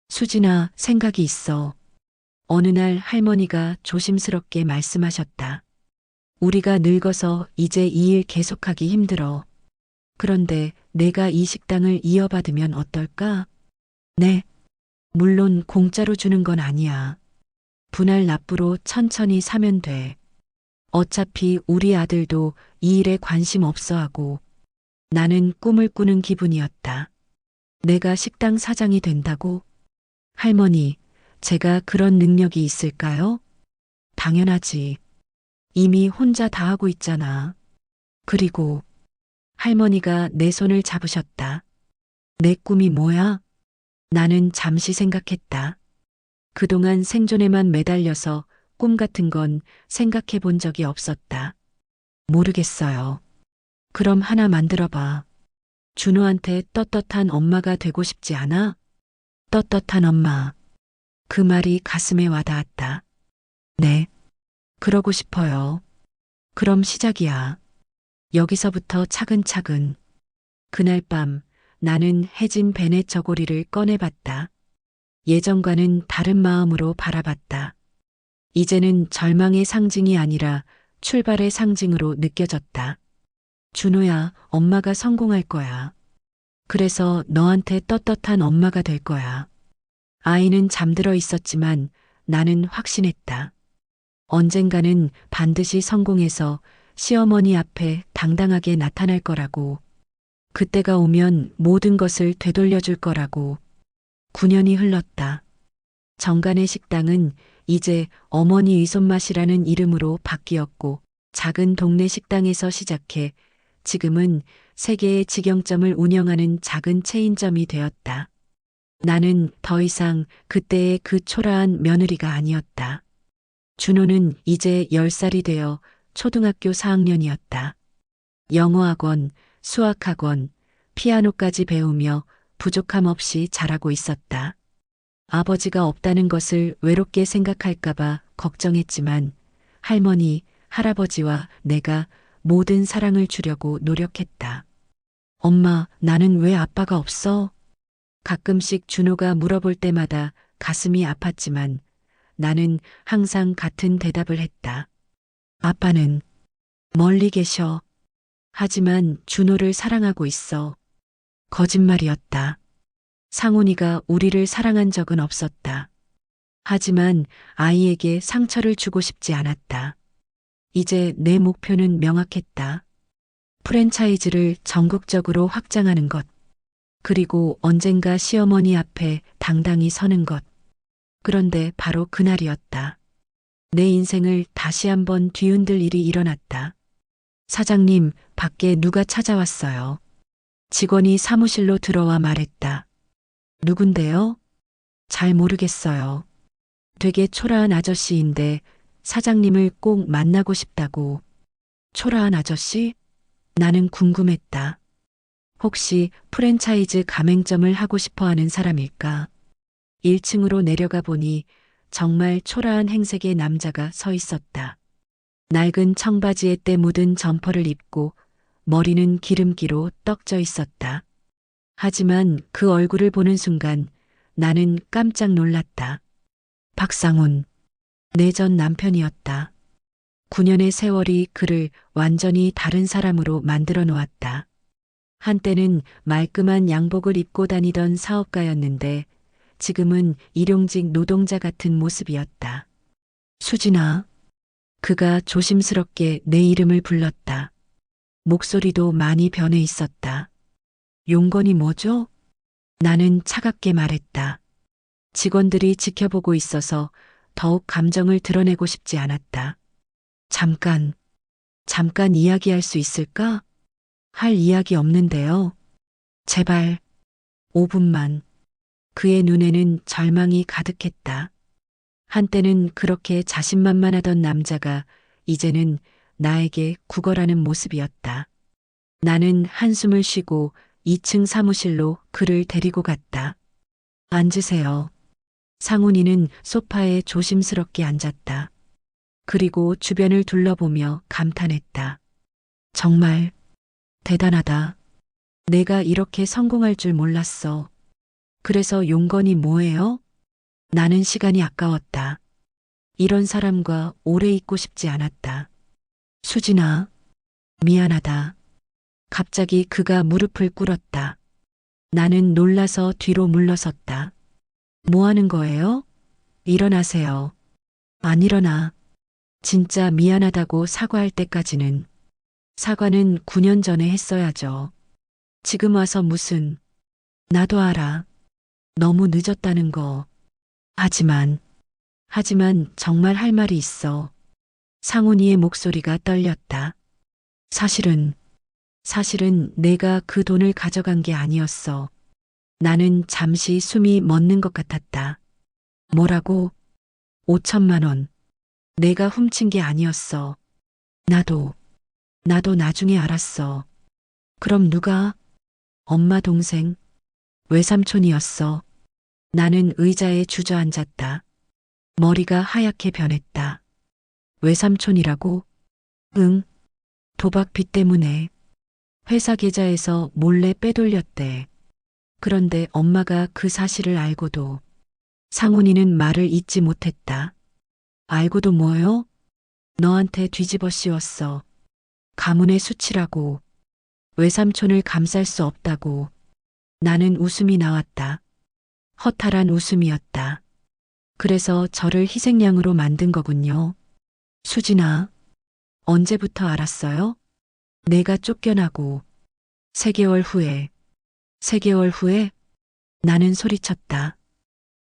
수진아, 생각이 있어. 어느 날 할머니가 조심스럽게 말씀하셨다. 우리가 늙어서 이제 이 일 계속하기 힘들어. 그런데 내가 이 식당을 이어받으면 어떨까? 네. 물론 공짜로 주는 건 아니야. 분할 납부로 천천히 사면 돼. 어차피 우리 아들도 이 일에 관심 없어 하고 나는 꿈을 꾸는 기분이었다. 내가 식당 사장이 된다고? 할머니, 제가 그런 능력이 있을까요? 당연하지. 이미 혼자 다 하고 있잖아. 그리고 할머니가 내 손을 잡으셨다. 내 꿈이 뭐야? 나는 잠시 생각했다. 그동안 생존에만 매달려서 꿈 같은 건 생각해 본 적이 없었다. 모르겠어요. 그럼 하나 만들어 봐. 준호한테 떳떳한 엄마가 되고 싶지 않아? 떳떳한 엄마. 그 말이 가슴에 와닿았다. 네. 그러고 싶어요. 그럼 시작이야. 여기서부터 차근차근. 그날 밤 나는 해진 베네 저고리를 꺼내봤다. 예전과는 다른 마음으로 바라봤다. 이제는 절망의 상징이 아니라 출발의 상징으로 느껴졌다. 준호야, 엄마가 성공할 거야. 그래서 너한테 떳떳한 엄마가 될 거야. 아이는 잠들어 있었지만 나는 확신했다. 언젠가는 반드시 성공해서 시어머니 앞에 당당하게 나타날 거라고. 그때가 오면 모든 것을 되돌려 줄 거라고. 9년이 흘렀다. 정간의 식당은 이제 어머니의 손맛이라는 이름으로 바뀌었고 작은 동네 식당에서 시작해 지금은 세계의 직영점을 운영하는 작은 체인점이 되었다. 나는 더 이상 그때의 그 초라한 며느리가 아니었다. 준호는 이제 10살이 되어 초등학교 4학년이었다. 영어학원, 수학학원, 피아노까지 배우며 부족함 없이 자라고 있었다. 아버지가 없다는 것을 외롭게 생각할까봐 걱정했지만 할머니, 할아버지와 내가 모든 사랑을 주려고 노력했다. 엄마, 나는 왜 아빠가 없어? 가끔씩 준호가 물어볼 때마다 가슴이 아팠지만 나는 항상 같은 대답을 했다. 아빠는 멀리 계셔. 하지만 준호를 사랑하고 있어. 거짓말이었다. 상훈이가 우리를 사랑한 적은 없었다. 하지만 아이에게 상처를 주고 싶지 않았다. 이제 내 목표는 명확했다. 프랜차이즈를 전국적으로 확장하는 것. 그리고 언젠가 시어머니 앞에 당당히 서는 것. 그런데 바로 그날이었다. 내 인생을 다시 한번 뒤흔들 일이 일어났다. 사장님, 밖에 누가 찾아왔어요. 직원이 사무실로 들어와 말했다. 누군데요? 잘 모르겠어요. 되게 초라한 아저씨인데 사장님을 꼭 만나고 싶다고. 초라한 아저씨? 나는 궁금했다. 혹시 프랜차이즈 가맹점을 하고 싶어 하는 사람일까? 1층으로 내려가 보니 정말 초라한 행색의 남자가 서 있었다. 낡은 청바지에 때 묻은 점퍼를 입고 머리는 기름기로 떡져 있었다. 하지만 그 얼굴을 보는 순간 나는 깜짝 놀랐다. 박상훈, 내 전 남편이었다. 9년의 세월이 그를 완전히 다른 사람으로 만들어 놓았다. 한때는 말끔한 양복을 입고 다니던 사업가였는데 지금은 일용직 노동자 같은 모습이었다. 수진아. 그가 조심스럽게 내 이름을 불렀다. 목소리도 많이 변해 있었다. 용건이 뭐죠? 나는 차갑게 말했다. 직원들이 지켜보고 있어서 더욱 감정을 드러내고 싶지 않았다. 잠깐 이야기할 수 있을까? 할 이야기 없는데요. 제발, 5분만. 그의 눈에는 절망이 가득했다. 한때는 그렇게 자신만만하던 남자가 이제는 나에게 구걸하는 모습이었다. 나는 한숨을 쉬고 2층 사무실로 그를 데리고 갔다. 앉으세요. 상훈이는 소파에 조심스럽게 앉았다. 그리고 주변을 둘러보며 감탄했다. 정말 대단하다. 내가 이렇게 성공할 줄 몰랐어. 그래서 용건이 뭐예요? 나는 시간이 아까웠다. 이런 사람과 오래 있고 싶지 않았다. 수진아, 미안하다. 갑자기 그가 무릎을 꿇었다. 나는 놀라서 뒤로 물러섰다. 뭐 하는 거예요? 일어나세요. 안 일어나. 진짜 미안하다고 사과할 때까지는. 사과는 9년 전에 했어야죠. 지금 와서 무슨. 나도 알아. 너무 늦었다는 거. 하지만 정말 할 말이 있어. 상훈이의 목소리가 떨렸다. 사실은 내가 그 돈을 가져간 게 아니었어. 나는 잠시 숨이 멎는 것 같았다. 뭐라고? 5천만 원. 내가 훔친 게 아니었어. 나도 나중에 알았어. 그럼 누가? 엄마 동생, 외삼촌이었어. 나는 의자에 주저앉았다. 머리가 하얗게 변했다. 외삼촌이라고? 응. 도박 빚 때문에. 회사 계좌에서 몰래 빼돌렸대. 그런데 엄마가 그 사실을 알고도. 상훈이는 말을 잇지 못했다. 알고도 뭐요? 너한테 뒤집어 씌웠어. 가문의 수치라고. 외삼촌을 감쌀 수 없다고. 나는 웃음이 나왔다. 허탈한 웃음이었다. 그래서 저를 희생양으로 만든 거군요. 수진아, 언제부터 알았어요? 내가 쫓겨나고 3개월 후에, 3개월 후에 나는 소리쳤다.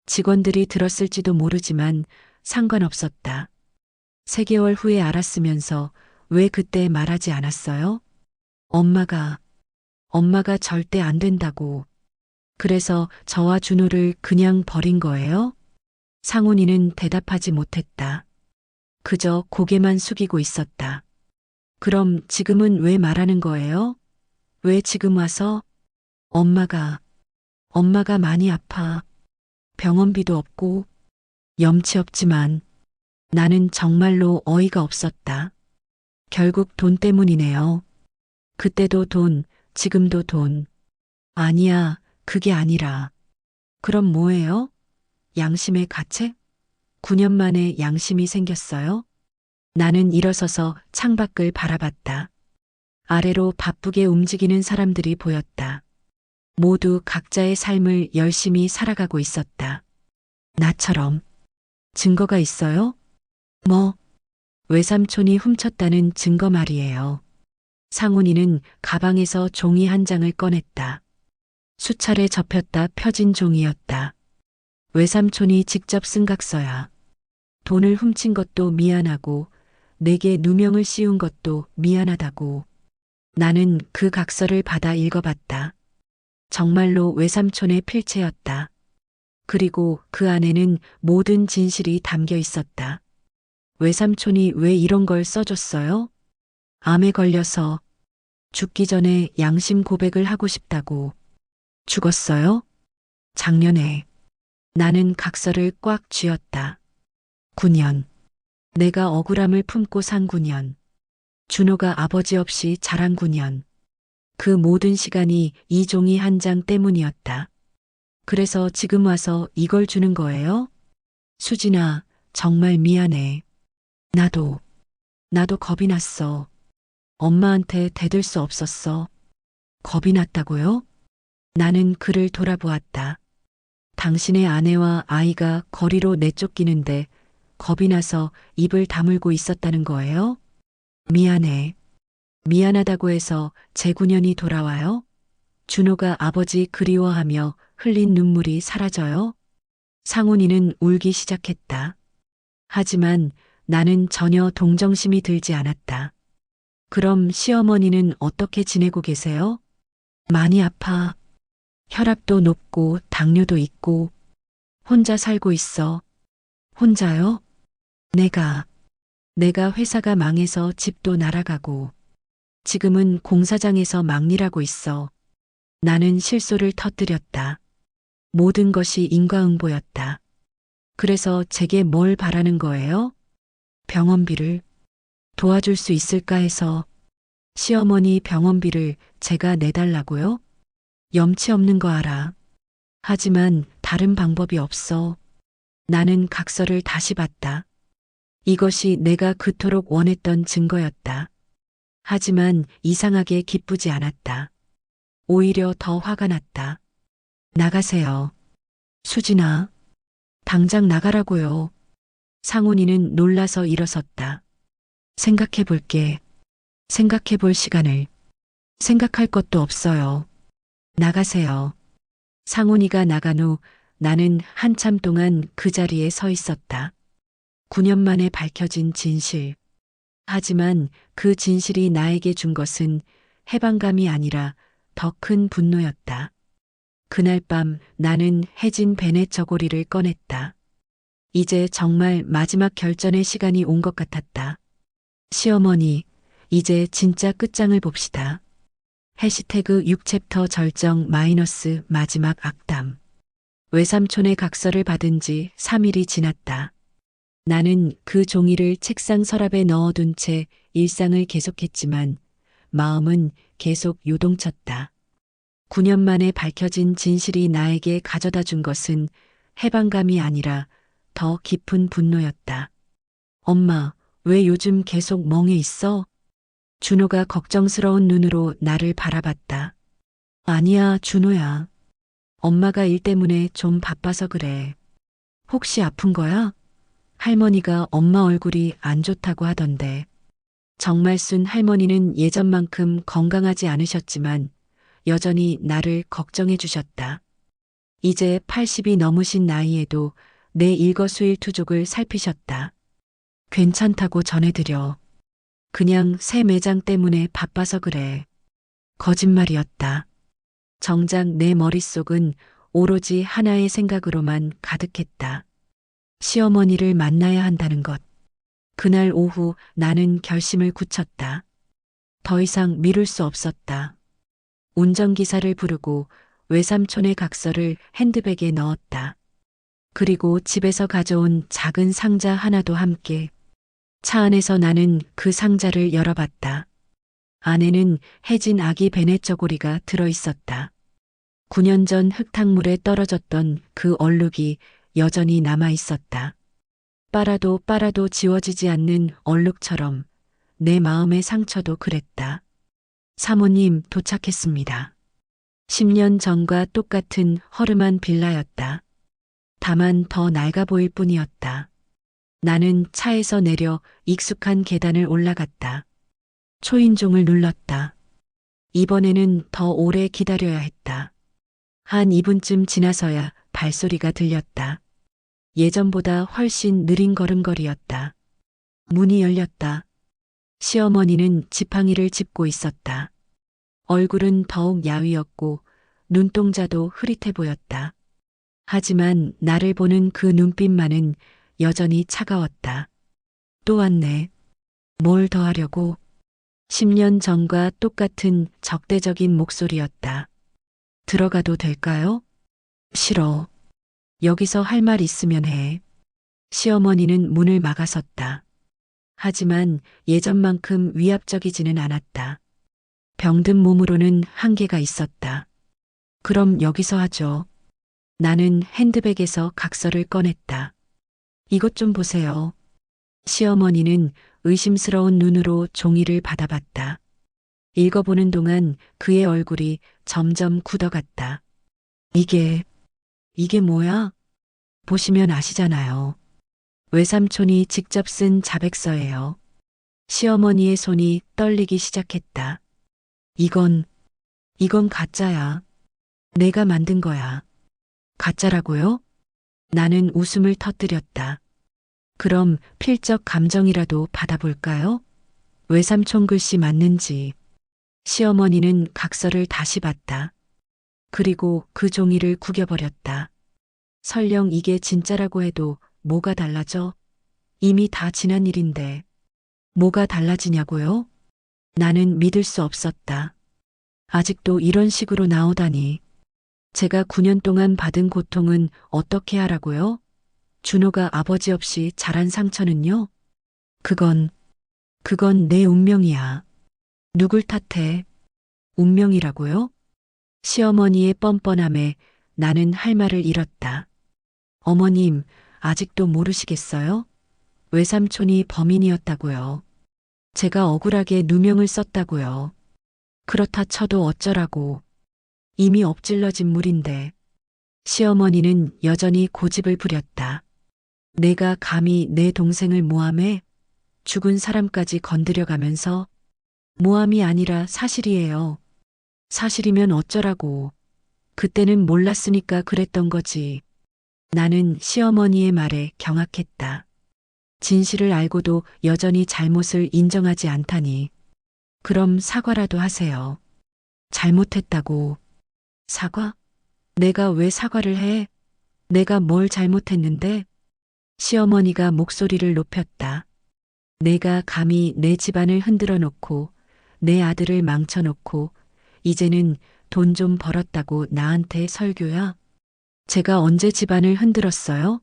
직원들이 들었을지도 모르지만 상관없었다. 3개월 후에 알았으면서 왜 그때 말하지 않았어요? 엄마가 절대 안 된다고. 그래서 저와 준호를 그냥 버린 거예요? 상훈이는 대답하지 못했다. 그저 고개만 숙이고 있었다. 그럼 지금은 왜 말하는 거예요? 왜 지금 와서? 엄마가 많이 아파. 병원비도 없고 염치 없지만 나는 정말로 어이가 없었다. 결국 돈 때문이네요. 그때도 돈, 지금도 돈. 아니야, 그게 아니라. 그럼 뭐예요? 양심의 가책? 9년 만에 양심이 생겼어요? 나는 일어서서 창밖을 바라봤다. 아래로 바쁘게 움직이는 사람들이 보였다. 모두 각자의 삶을 열심히 살아가고 있었다. 나처럼. 증거가 있어요? 뭐? 외삼촌이 훔쳤다는 증거 말이에요. 상훈이는 가방에서 종이 한 장을 꺼냈다. 수차례 접혔다 펴진 종이였다. 외삼촌이 직접 쓴 각서야. 돈을 훔친 것도 미안하고 내게 누명을 씌운 것도 미안하다고. 나는 그 각서를 받아 읽어봤다. 정말로 외삼촌의 필체였다. 그리고 그 안에는 모든 진실이 담겨 있었다. 외삼촌이 왜 이런 걸 써줬어요? 암에 걸려서 죽기 전에 양심 고백을 하고 싶다고. 죽었어요? 작년에. 나는 각서를 꽉 쥐었다. 9년. 내가 억울함을 품고 산 9년. 준호가 아버지 없이 자란 9년. 그 모든 시간이 이 종이 한 장 때문이었다. 그래서 지금 와서 이걸 주는 거예요? 수진아, 정말 미안해. 나도 겁이 났어. 엄마한테 대들 수 없었어. 겁이 났다고요? 나는 그를 돌아보았다. 당신의 아내와 아이가 거리로 내쫓기는데 겁이 나서 입을 다물고 있었다는 거예요? 미안해. 미안하다고 해서 제 9년이 돌아와요? 준호가 아버지 그리워하며 흘린 눈물이 사라져요? 상훈이는 울기 시작했다. 하지만 나는 전혀 동정심이 들지 않았다. 그럼 시어머니는 어떻게 지내고 계세요? 많이 아파. 혈압도 높고 당뇨도 있고 혼자 살고 있어. 혼자요? 내가 회사가 망해서 집도 날아가고 지금은 공사장에서 막일하고 있어. 나는 실소를 터뜨렸다. 모든 것이 인과응보였다. 그래서 제게 뭘 바라는 거예요? 병원비를 도와줄 수 있을까 해서 시어머니 병원비를 제가 내달라고요? 염치 없는 거 알아. 하지만 다른 방법이 없어. 나는 각서를 다시 봤다. 이것이 내가 그토록 원했던 증거였다. 하지만 이상하게 기쁘지 않았다. 오히려 더 화가 났다. 나가세요. 수진아, 당장 나가라고요. 상훈이는 놀라서 일어섰다. 생각해 볼게. 생각해 볼 시간을. 생각할 것도 없어요. 나가세요. 상훈이가 나간 후 나는 한참 동안 그 자리에 서 있었다. 9년 만에 밝혀진 진실. 하지만 그 진실이 나에게 준 것은 해방감이 아니라 더 큰 분노였다. 그날 밤 나는 해진 베넷 저고리를 꺼냈다. 이제 정말 마지막 결전의 시간이 온 것 같았다. 시어머니, 이제 진짜 끝장을 봅시다. 해시태그 6챕터 절정 마이너스 마지막 악담. 외삼촌의 각서를 받은 지 3일이 지났다. 나는 그 종이를 책상 서랍에 넣어둔 채 일상을 계속했지만 마음은 계속 요동쳤다. 9년 만에 밝혀진 진실이 나에게 가져다 준 것은 해방감이 아니라 더 깊은 분노였다. 엄마, 왜 요즘 계속 멍해 있어? 준호가 걱정스러운 눈으로 나를 바라봤다. 아니야, 준호야. 엄마가 일 때문에 좀 바빠서 그래. 혹시 아픈 거야? 할머니가 엄마 얼굴이 안 좋다고 하던데. 정말순 할머니는 예전만큼 건강하지 않으셨지만 여전히 나를 걱정해 주셨다. 이제 80이 넘으신 나이에도 내 일거수일투족을 살피셨다. 괜찮다고 전해드려. 그냥 새 매장 때문에 바빠서 그래. 거짓말이었다. 정작 내 머릿속은 오로지 하나의 생각으로만 가득했다. 시어머니를 만나야 한다는 것. 그날 오후 나는 결심을 굳혔다. 더 이상 미룰 수 없었다. 운전기사를 부르고 외삼촌의 각서를 핸드백에 넣었다. 그리고 집에서 가져온 작은 상자 하나도 함께. 차 안에서 나는 그 상자를 열어봤다. 안에는 해진 아기 베네쩌고리가 들어있었다. 9년 전 흙탕물에 떨어졌던 그 얼룩이 여전히 남아있었다. 빨아도 빨아도 지워지지 않는 얼룩처럼 내 마음의 상처도 그랬다. 사모님 도착했습니다. 10년 전과 똑같은 허름한 빌라였다. 다만 더 낡아 보일 뿐이었다. 나는 차에서 내려 익숙한 계단을 올라갔다. 초인종을 눌렀다. 이번에는 더 오래 기다려야 했다. 한 2분쯤 지나서야 발소리가 들렸다. 예전보다 훨씬 느린 걸음걸이였다. 문이 열렸다. 시어머니는 지팡이를 짚고 있었다. 얼굴은 더욱 야위었고 눈동자도 흐릿해 보였다. 하지만 나를 보는 그 눈빛만은 여전히 차가웠다. 또 왔네. 뭘 더 하려고? 10년 전과 똑같은 적대적인 목소리였다. 들어가도 될까요? 싫어. 여기서 할 말 있으면 해. 시어머니는 문을 막아섰다. 하지만 예전만큼 위압적이지는 않았다. 병든 몸으로는 한계가 있었다. 그럼 여기서 하죠. 나는 핸드백에서 각서를 꺼냈다. 이것 좀 보세요. 시어머니는 의심스러운 눈으로 종이를 받아봤다. 읽어보는 동안 그의 얼굴이 점점 굳어갔다. 이게 뭐야? 보시면 아시잖아요. 외삼촌이 직접 쓴 자백서예요. 시어머니의 손이 떨리기 시작했다. 이건 가짜야. 내가 만든 거야. 가짜라고요? 나는 웃음을 터뜨렸다. 그럼 필적 감정이라도 받아볼까요? 외삼촌 글씨 맞는지. 시어머니는 각서를 다시 봤다. 그리고 그 종이를 구겨버렸다. 설령 이게 진짜라고 해도 뭐가 달라져? 이미 다 지난 일인데. 뭐가 달라지냐고요? 나는 믿을 수 없었다. 아직도 이런 식으로 나오다니. 제가 9년 동안 받은 고통은 어떻게 하라고요? 준호가 아버지 없이 자란 상처는요? 그건 내 운명이야. 누굴 탓해? 운명이라고요? 시어머니의 뻔뻔함에 나는 할 말을 잃었다. 어머님, 아직도 모르시겠어요? 외삼촌이 범인이었다고요. 제가 억울하게 누명을 썼다고요. 그렇다 쳐도 어쩌라고. 이미 엎질러진 물인데. 시어머니는 여전히 고집을 부렸다. 내가 감히 내 동생을 모함해? 죽은 사람까지 건드려가면서? 모함이 아니라 사실이에요. 사실이면 어쩌라고. 그때는 몰랐으니까 그랬던 거지. 나는 시어머니의 말에 경악했다. 진실을 알고도 여전히 잘못을 인정하지 않다니. 그럼 사과라도 하세요. 잘못했다고. 사과? 내가 왜 사과를 해? 내가 뭘 잘못했는데? 시어머니가 목소리를 높였다. 내가 감히 내 집안을 흔들어 놓고 내 아들을 망쳐놓고 이제는 돈 좀 벌었다고 나한테 설교야? 제가 언제 집안을 흔들었어요?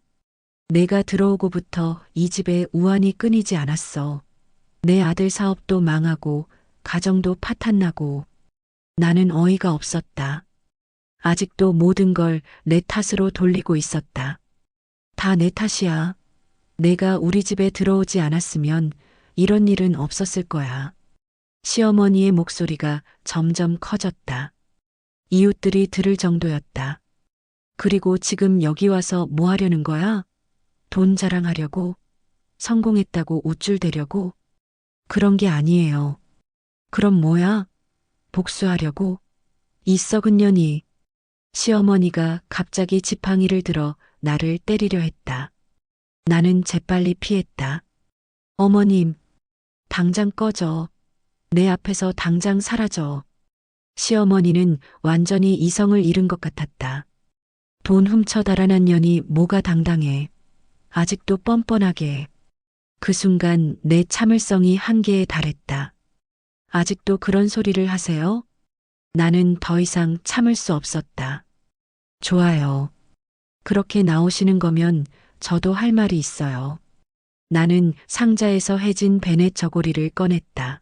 내가 들어오고부터 이 집에 우환이 끊이지 않았어. 내 아들 사업도 망하고 가정도 파탄나고 나는 어이가 없었다. 아직도 모든 걸 내 탓으로 돌리고 있었다. 다 내 탓이야. 내가 우리 집에 들어오지 않았으면 이런 일은 없었을 거야. 시어머니의 목소리가 점점 커졌다. 이웃들이 들을 정도였다. 그리고 지금 여기 와서 뭐 하려는 거야? 돈 자랑하려고? 성공했다고 우쭐대려고? 그런 게 아니에요. 그럼 뭐야? 복수하려고? 이 썩은 년이. 시어머니가 갑자기 지팡이를 들어 나를 때리려 했다. 나는 재빨리 피했다. 어머님, 당장 꺼져. 내 앞에서 당장 사라져. 시어머니는 완전히 이성을 잃은 것 같았다. 돈 훔쳐 달아난 년이 뭐가 당당해. 아직도 뻔뻔하게. 그 순간 내 참을성이 한계에 달했다. 아직도 그런 소리를 하세요? 나는 더 이상 참을 수 없었다. 좋아요. 그렇게 나오시는 거면 저도 할 말이 있어요. 나는 상자에서 해진 베넷 저고리를 꺼냈다.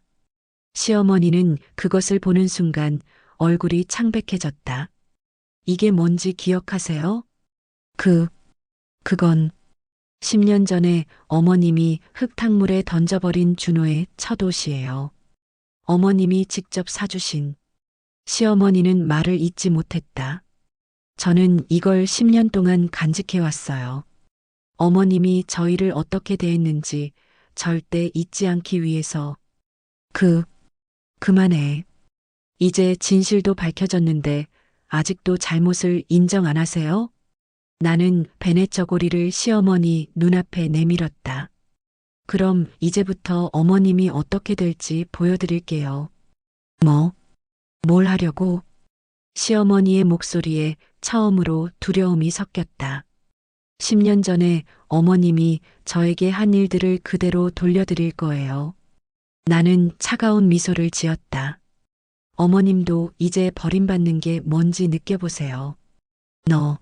시어머니는 그것을 보는 순간 얼굴이 창백해졌다. 이게 뭔지 기억하세요? 그건 10년 전에 어머님이 흙탕물에 던져버린 준호의 첫 옷이에요. 어머님이 직접 사주신. 시어머니는 말을 잇지 못했다. 저는 이걸 10년 동안 간직해왔어요. 어머님이 저희를 어떻게 대했는지 절대 잊지 않기 위해서. 그만해. 이제 진실도 밝혀졌는데 아직도 잘못을 인정 안 하세요? 나는 베넷 저고리를 시어머니 눈앞에 내밀었다. 그럼 이제부터 어머님이 어떻게 될지 보여드릴게요. 뭘 하려고? 시어머니의 목소리에 처음으로 두려움이 섞였다. 10년 전에 어머님이 저에게 한 일들을 그대로 돌려드릴 거예요. 나는 차가운 미소를 지었다. 어머님도 이제 버림받는 게 뭔지 느껴보세요. 너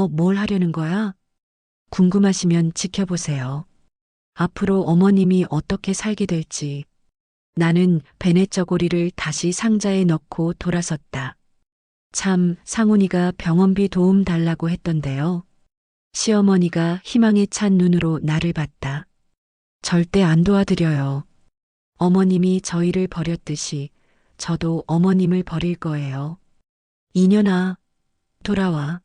뭘 하려는 거야? 궁금하시면 지켜보세요. 앞으로 어머님이 어떻게 살게 될지. 나는 베넷 저고리를 다시 상자에 넣고 돌아섰다. 참, 상훈이가 병원비 도움 달라고 했던데요. 시어머니가 희망에 찬 눈으로 나를 봤다. 절대 안 도와드려요. 어머님이 저희를 버렸듯이 저도 어머님을 버릴 거예요. 이년아, 돌아와.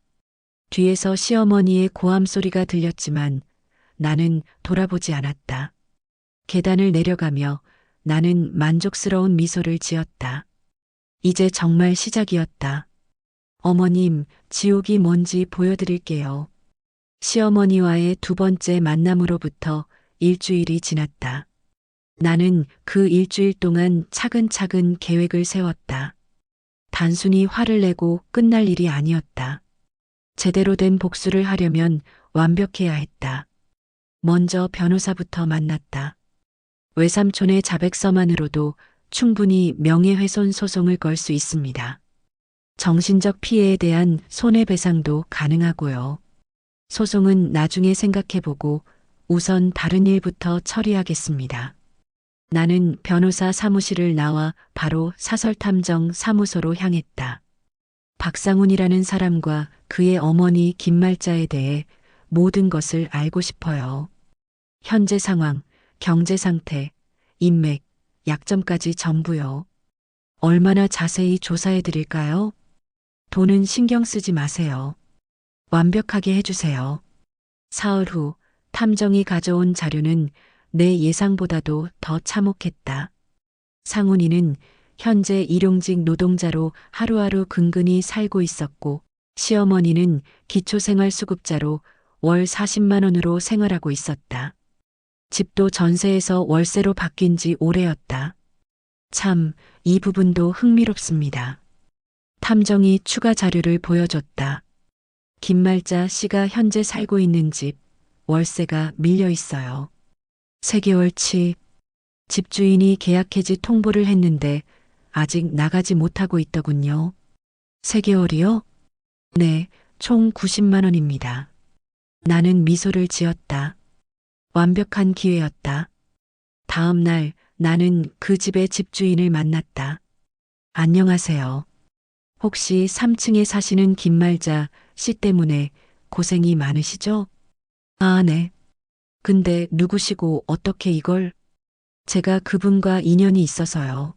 뒤에서 시어머니의 고함 소리가 들렸지만 나는 돌아보지 않았다. 계단을 내려가며 나는 만족스러운 미소를 지었다. 이제 정말 시작이었다. 어머님, 지옥이 뭔지 보여드릴게요. 시어머니와의 두 번째 만남으로부터 일주일이 지났다. 나는 그 일주일 동안 차근차근 계획을 세웠다. 단순히 화를 내고 끝날 일이 아니었다. 제대로 된 복수를 하려면 완벽해야 했다. 먼저 변호사부터 만났다. 외삼촌의 자백서만으로도 충분히 명예훼손 소송을 걸 수 있습니다. 정신적 피해에 대한 손해배상도 가능하고요. 소송은 나중에 생각해보고 우선 다른 일부터 처리하겠습니다. 나는 변호사 사무실을 나와 바로 사설탐정 사무소로 향했다. 박상훈이라는 사람과 그의 어머니 김말자에 대해 모든 것을 알고 싶어요. 현재 상황, 경제 상태, 인맥, 약점까지 전부요. 얼마나 자세히 조사해 드릴까요? 돈은 신경 쓰지 마세요. 완벽하게 해주세요. 사흘 후 탐정이 가져온 자료는 내 예상보다도 더 참혹했다. 상훈이는 현재 일용직 노동자로 하루하루 근근히 살고 있었고 시어머니는 기초생활수급자로 월 40만 원으로 생활하고 있었다. 집도 전세에서 월세로 바뀐 지 오래였다. 참, 이 부분도 흥미롭습니다. 탐정이 추가 자료를 보여줬다. 김말자 씨가 현재 살고 있는 집, 월세가 밀려 있어요. 3개월치. 집주인이 계약 해지 통보를 했는데 아직 나가지 못하고 있더군요. 3개월이요? 네, 총 90만 원입니다. 나는 미소를 지었다. 완벽한 기회였다. 다음 날 나는 그 집의 집주인을 만났다. 안녕하세요. 혹시 3층에 사시는 김말자 씨 때문에 고생이 많으시죠? 아, 네. 근데 누구시고 어떻게 이걸? 제가 그분과 인연이 있어서요.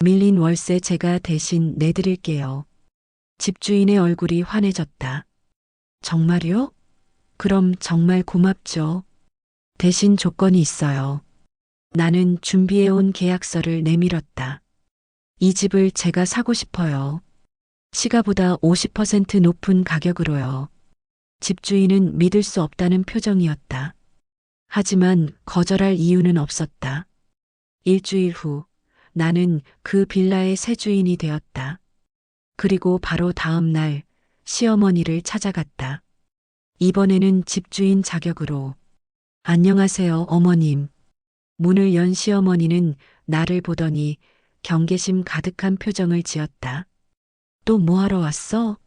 밀린 월세 제가 대신 내드릴게요. 집주인의 얼굴이 환해졌다. 정말요? 그럼 정말 고맙죠. 대신 조건이 있어요. 나는 준비해온 계약서를 내밀었다. 이 집을 제가 사고 싶어요. 시가보다 50% 높은 가격으로요. 집주인은 믿을 수 없다는 표정이었다. 하지만 거절할 이유는 없었다. 일주일 후 나는 그 빌라의 새 주인이 되었다. 그리고 바로 다음 날 시어머니를 찾아갔다. 이번에는 집주인 자격으로. 안녕하세요, 어머님. 문을 연 시어머니는 나를 보더니 경계심 가득한 표정을 지었다. 또 뭐하러 왔어?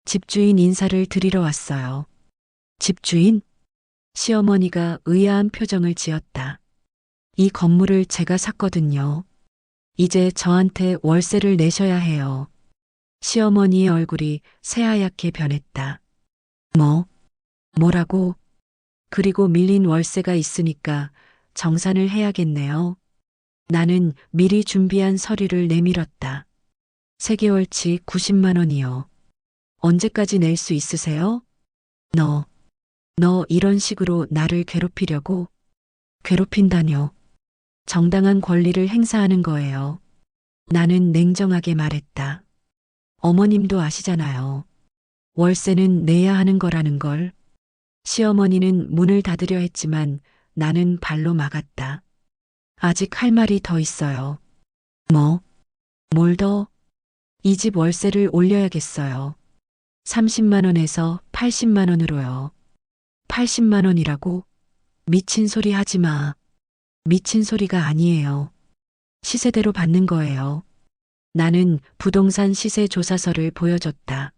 집주인 인사를 드리러 왔어요. 집주인? 시어머니가 의아한 표정을 지었다. 이 건물을 제가 샀거든요. 이제 저한테 월세를 내셔야 해요. 시어머니의 얼굴이 새하얗게 변했다. 뭐라고? 그리고 밀린 월세가 있으니까 정산을 해야겠네요. 나는 미리 준비한 서류를 내밀었다. 3개월치 90만 원이요. 언제까지 낼 수 있으세요? 너 이런 식으로 나를 괴롭히려고? 괴롭힌다뇨. 정당한 권리를 행사하는 거예요. 나는 냉정하게 말했다. 어머님도 아시잖아요. 월세는 내야 하는 거라는 걸. 시어머니는 문을 닫으려 했지만 나는 발로 막았다. 아직 할 말이 더 있어요. 뭘 더? 이 집 월세를 올려야겠어요. 30만 원에서 80만 원으로요. 80만 원이라고? 미친 소리 하지 마. 미친 소리가 아니에요. 시세대로 받는 거예요. 나는 부동산 시세 조사서를 보여줬다.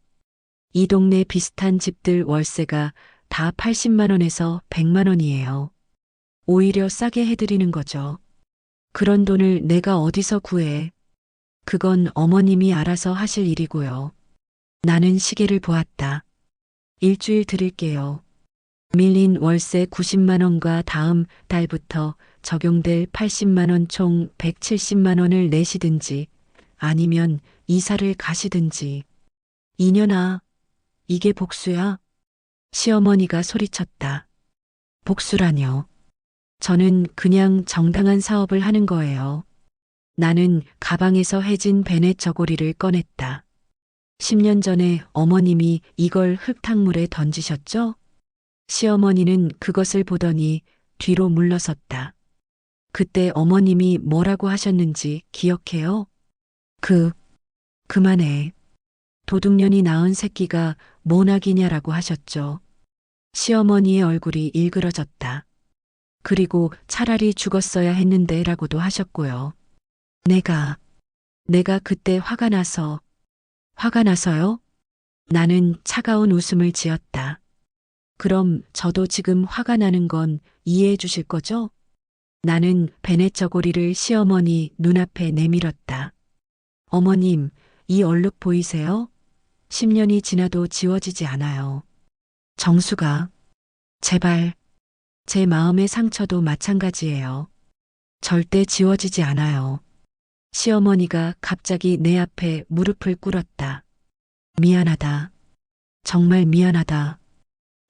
이 동네 비슷한 집들 월세가 다 80만 원에서 100만 원이에요. 오히려 싸게 해드리는 거죠. 그런 돈을 내가 어디서 구해? 그건 어머님이 알아서 하실 일이고요. 나는 시계를 보았다. 일주일 드릴게요. 밀린 월세 90만 원과 다음 달부터 적용될 80만 원 총 170만 원을 내시든지 아니면 이사를 가시든지. 이년아, 이게 복수야? 시어머니가 소리쳤다. 복수라뇨. 저는 그냥 정당한 사업을 하는 거예요. 나는 가방에서 해진 베넷 저고리를 꺼냈다. 10년 전에 어머님이 이걸 흙탕물에 던지셨죠? 시어머니는 그것을 보더니 뒤로 물러섰다. 그때 어머님이 뭐라고 하셨는지 기억해요? 그만해. 도둑년이 낳은 새끼가 모나기냐라고 하셨죠. 시어머니의 얼굴이 일그러졌다. 그리고 차라리 죽었어야 했는데 라고도 하셨고요. 내가 그때 화가 나서요? 나는 차가운 웃음을 지었다. 그럼 저도 지금 화가 나는 건 이해해 주실 거죠? 나는 베넷 저고리를 시어머니 눈앞에 내밀었다. 어머님, 이 얼룩 보이세요? 10년이 지나도 지워지지 않아요. 정수가, 제발, 제 마음의 상처도 마찬가지예요. 절대 지워지지 않아요. 시어머니가 갑자기 내 앞에 무릎을 꿇었다. 미안하다. 정말 미안하다.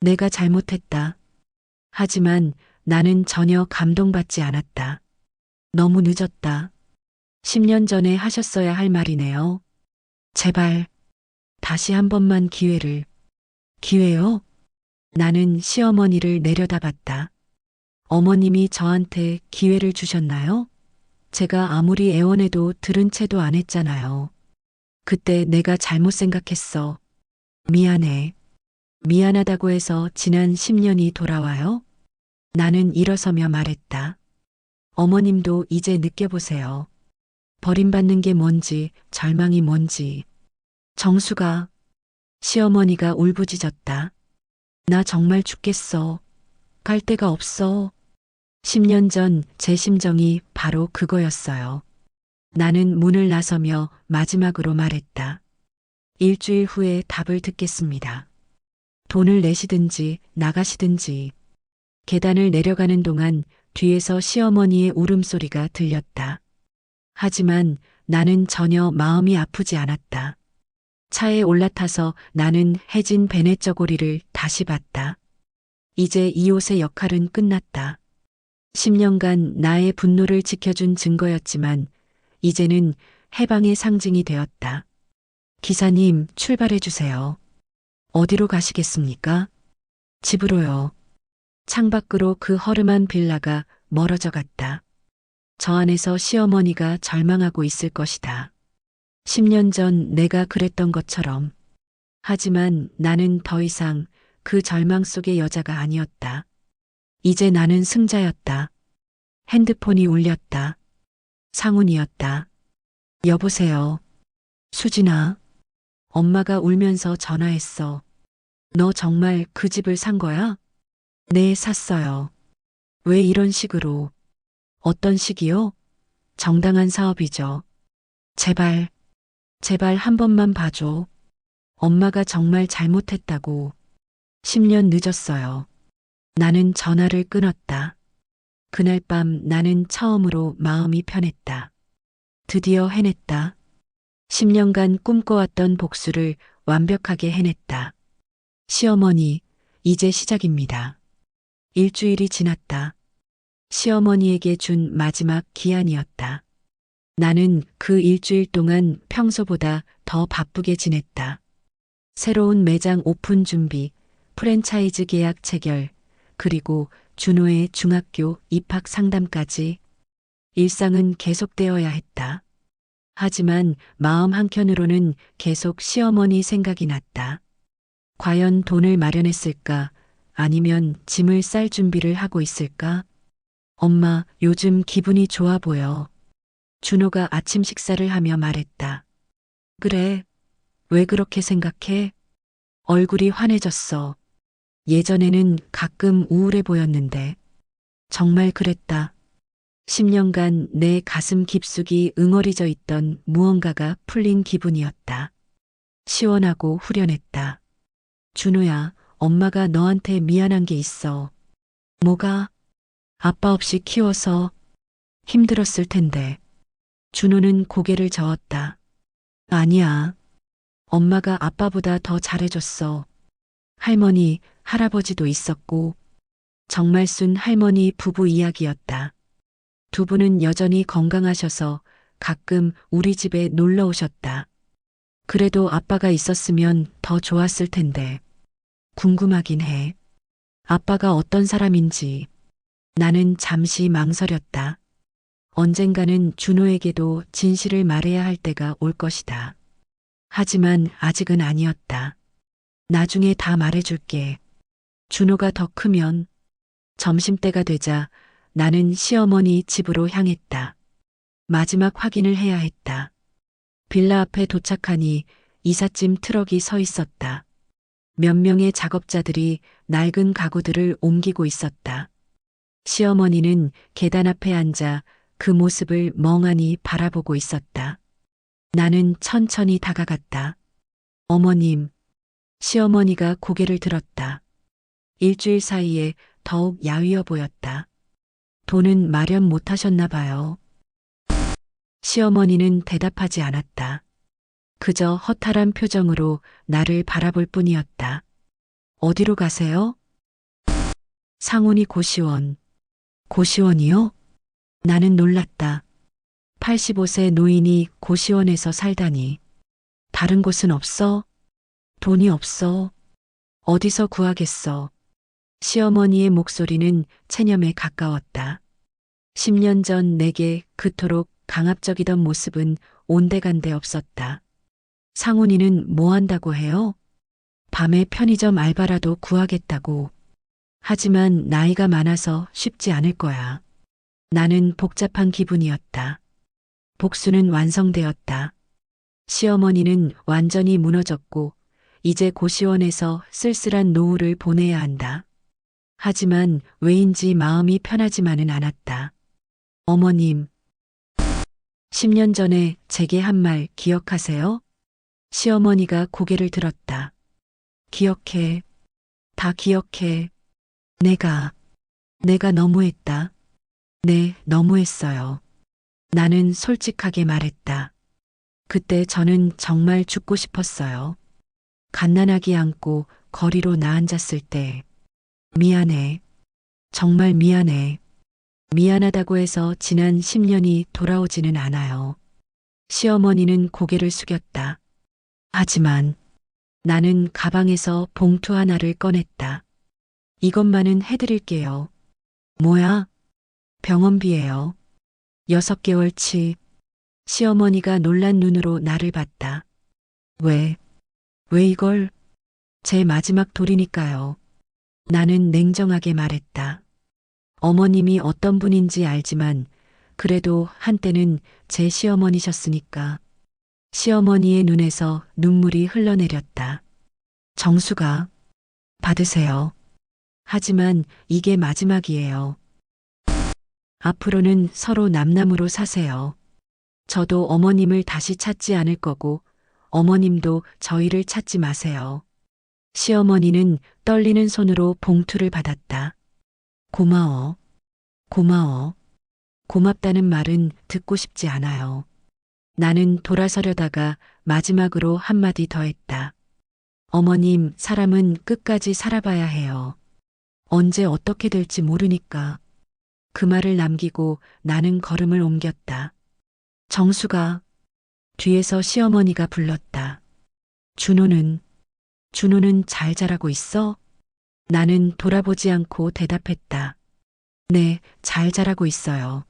내가 잘못했다. 하지만 나는 전혀 감동받지 않았다. 너무 늦었다. 10년 전에 하셨어야 할 말이네요. 제발, 다시 한 번만 기회를. 기회요? 나는 시어머니를 내려다봤다. 어머님이 저한테 기회를 주셨나요? 제가 아무리 애원해도 들은 채도 안 했잖아요. 그때 내가 잘못 생각했어. 미안해. 미안하다고 해서 지난 10년이 돌아와요? 나는 일어서며 말했다. 어머님도 이제 느껴보세요. 버림받는 게 뭔지, 절망이 뭔지. 정수가, 시어머니가 울부짖었다. 나 정말 죽겠어. 갈 데가 없어. 10년 전 제 심정이 바로 그거였어요. 나는 문을 나서며 마지막으로 말했다. 일주일 후에 답을 듣겠습니다. 돈을 내시든지 나가시든지. 계단을 내려가는 동안 뒤에서 시어머니의 울음소리가 들렸다. 하지만 나는 전혀 마음이 아프지 않았다. 차에 올라타서 나는 해진 베넷 저고리를 다시 봤다. 이제 이 옷의 역할은 끝났다. 10년간 나의 분노를 지켜준 증거였지만 이제는 해방의 상징이 되었다. 기사님, 출발해 주세요. 어디로 가시겠습니까? 집으로요. 창밖으로 그 허름한 빌라가 멀어져 갔다. 저 안에서 시어머니가 절망하고 있을 것이다. 10년 전 내가 그랬던 것처럼. 하지만 나는 더 이상 그 절망 속의 여자가 아니었다. 이제 나는 승자였다. 핸드폰이 울렸다. 상훈이었다. 여보세요. 수진아. 엄마가 울면서 전화했어. 너 정말 그 집을 산 거야? 네, 샀어요. 왜 이런 식으로? 어떤 식이요? 정당한 사업이죠. 제발, 제발 한 번만 봐줘. 엄마가 정말 잘못했다고. 10년 늦었어요. 나는 전화를 끊었다. 그날 밤 나는 처음으로 마음이 편했다. 드디어 해냈다. 10년간 꿈꿔왔던 복수를 완벽하게 해냈다. 시어머니, 이제 시작입니다. 일주일이 지났다. 시어머니에게 준 마지막 기한이었다. 나는 그 일주일 동안 평소보다 더 바쁘게 지냈다. 새로운 매장 오픈 준비, 프랜차이즈 계약 체결, 그리고 준호의 중학교 입학 상담까지. 일상은 계속되어야 했다. 하지만 마음 한켠으로는 계속 시어머니 생각이 났다. 과연 돈을 마련했을까? 아니면 짐을 쌀 준비를 하고 있을까? 엄마, 요즘 기분이 좋아 보여. 준호가 아침 식사를 하며 말했다. 그래, 왜 그렇게 생각해? 얼굴이 환해졌어. 예전에는 가끔 우울해 보였는데. 정말 그랬다. 10년간 내 가슴 깊숙이 응어리져 있던 무언가가 풀린 기분이었다. 시원하고 후련했다. 준호야, 엄마가 너한테 미안한 게 있어. 뭐가? 아빠 없이 키워서 힘들었을 텐데. 준호는 고개를 저었다. 아니야. 엄마가 아빠보다 더 잘해줬어. 할머니, 할아버지도 있었고. 정말 순 할머니 부부 이야기였다. 두 분은 여전히 건강하셔서 가끔 우리 집에 놀러 오셨다. 그래도 아빠가 있었으면 더 좋았을 텐데. 궁금하긴 해. 아빠가 어떤 사람인지. 나는 잠시 망설였다. 언젠가는 준호에게도 진실을 말해야 할 때가 올 것이다. 하지만 아직은 아니었다. 나중에 다 말해줄게. 준호가 더 크면. 점심때가 되자 나는 시어머니 집으로 향했다. 마지막 확인을 해야 했다. 빌라 앞에 도착하니 이삿짐 트럭이 서 있었다. 몇 명의 작업자들이 낡은 가구들을 옮기고 있었다. 시어머니는 계단 앞에 앉아 그 모습을 멍하니 바라보고 있었다. 나는 천천히 다가갔다. 어머님, 시어머니가 고개를 들었다. 일주일 사이에 더욱 야위어 보였다. 돈은 마련 못하셨나 봐요. 시어머니는 대답하지 않았다. 그저 허탈한 표정으로 나를 바라볼 뿐이었다. 어디로 가세요? 상훈이 고시원. 고시원이요? 나는 놀랐다. 85세 노인이 고시원에서 살다니. 다른 곳은 없어? 돈이 없어. 어디서 구하겠어? 시어머니의 목소리는 체념에 가까웠다. 10년 전 내게 그토록 강압적이던 모습은 온데간데 없었다. 상훈이는 뭐 한다고 해요? 밤에 편의점 알바라도 구하겠다고. 하지만 나이가 많아서 쉽지 않을 거야. 나는 복잡한 기분이었다. 복수는 완성되었다. 시어머니는 완전히 무너졌고 이제 고시원에서 쓸쓸한 노후를 보내야 한다. 하지만 왜인지 마음이 편하지만은 않았다. 어머님, 10년 전에 제게 한 말 기억하세요? 시어머니가 고개를 들었다. 기억해. 다 기억해. 내가 너무했다. 네, 너무했어요. 나는 솔직하게 말했다. 그때 저는 정말 죽고 싶었어요. 갓난아기 안고 거리로 나앉았을 때. 미안해. 정말 미안해. 미안하다고 해서 지난 10년이 돌아오지는 않아요. 시어머니는 고개를 숙였다. 하지만 나는 가방에서 봉투 하나를 꺼냈다. 이것만은 해드릴게요. 뭐야? 병원비예요. 6개월치. 시어머니가 놀란 눈으로 나를 봤다. 왜? 왜 이걸? 제 마지막 돌이니까요. 나는 냉정하게 말했다. 어머님이 어떤 분인지 알지만 그래도 한때는 제 시어머니셨으니까. 시어머니의 눈에서 눈물이 흘러내렸다. 정수가 받으세요. 하지만 이게 마지막이에요. 앞으로는 서로 남남으로 사세요. 저도 어머님을 다시 찾지 않을 거고 어머님도 저희를 찾지 마세요. 시어머니는 떨리는 손으로 봉투를 받았다. 고마워. 고마워. 고맙다는 말은 듣고 싶지 않아요. 나는 돌아서려다가 마지막으로 한마디 더 했다. 어머님, 사람은 끝까지 살아봐야 해요. 언제 어떻게 될지 모르니까. 그 말을 남기고 나는 걸음을 옮겼다. 정수가 뒤에서 시어머니가 불렀다. 준호는 잘 자라고 있어? 나는 돌아보지 않고 대답했다. 네, 잘 자라고 있어요.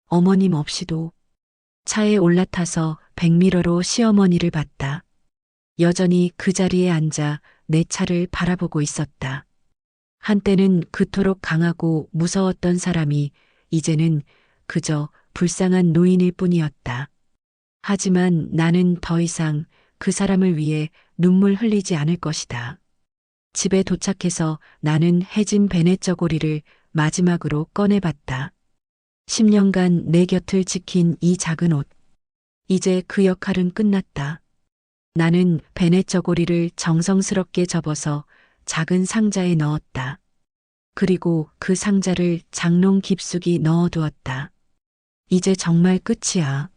어머님 없이도. 차에 올라타서 백미러로 시어머니를 봤다. 여전히 그 자리에 앉아 내 차를 바라보고 있었다. 한때는 그토록 강하고 무서웠던 사람이 이제는 그저 불쌍한 노인일 뿐이었다. 하지만 나는 더 이상 그 사람을 위해 눈물 흘리지 않을 것이다. 집에 도착해서 나는 해진 베넷 저고리를 마지막으로 꺼내봤다. 10년간 내 곁을 지킨 이 작은 옷. 이제 그 역할은 끝났다. 나는 베넷 저고리를 정성스럽게 접어서 작은 상자에 넣었다. 그리고 그 상자를 장롱 깊숙이 넣어두었다. 이제 정말 끝이야.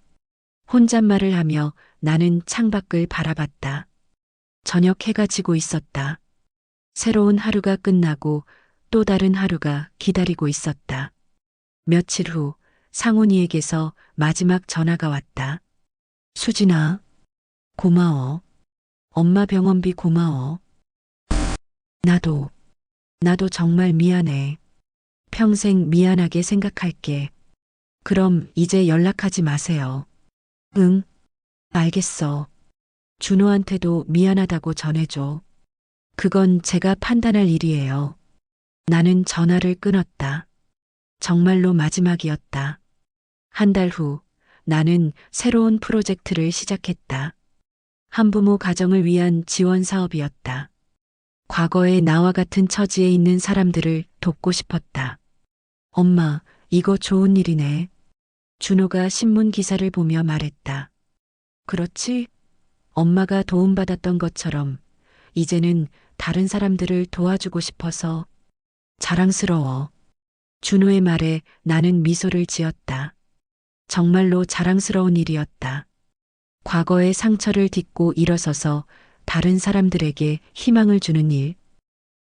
혼잣말을 하며 나는 창밖을 바라봤다. 저녁 해가 지고 있었다. 새로운 하루가 끝나고 또 다른 하루가 기다리고 있었다. 며칠 후 상훈이에게서 마지막 전화가 왔다. 수진아, 고마워. 엄마 병원비 고마워. 나도 정말 미안해. 평생 미안하게 생각할게. 그럼 이제 연락하지 마세요. 응, 알겠어. 준호한테도 미안하다고 전해줘. 그건 제가 판단할 일이에요. 나는 전화를 끊었다. 정말로 마지막이었다. 한 달 후 나는 새로운 프로젝트를 시작했다. 한부모 가정을 위한 지원 사업이었다. 과거에 나와 같은 처지에 있는 사람들을 돕고 싶었다. 엄마, 이거 좋은 일이네. 준호가 신문 기사를 보며 말했다. 그렇지? 엄마가 도움받았던 것처럼 이제는 다른 사람들을 도와주고 싶어서 자랑스러워. 준호의 말에 나는 미소를 지었다. 정말로 자랑스러운 일이었다. 과거의 상처를 딛고 일어서서 다른 사람들에게 희망을 주는 일.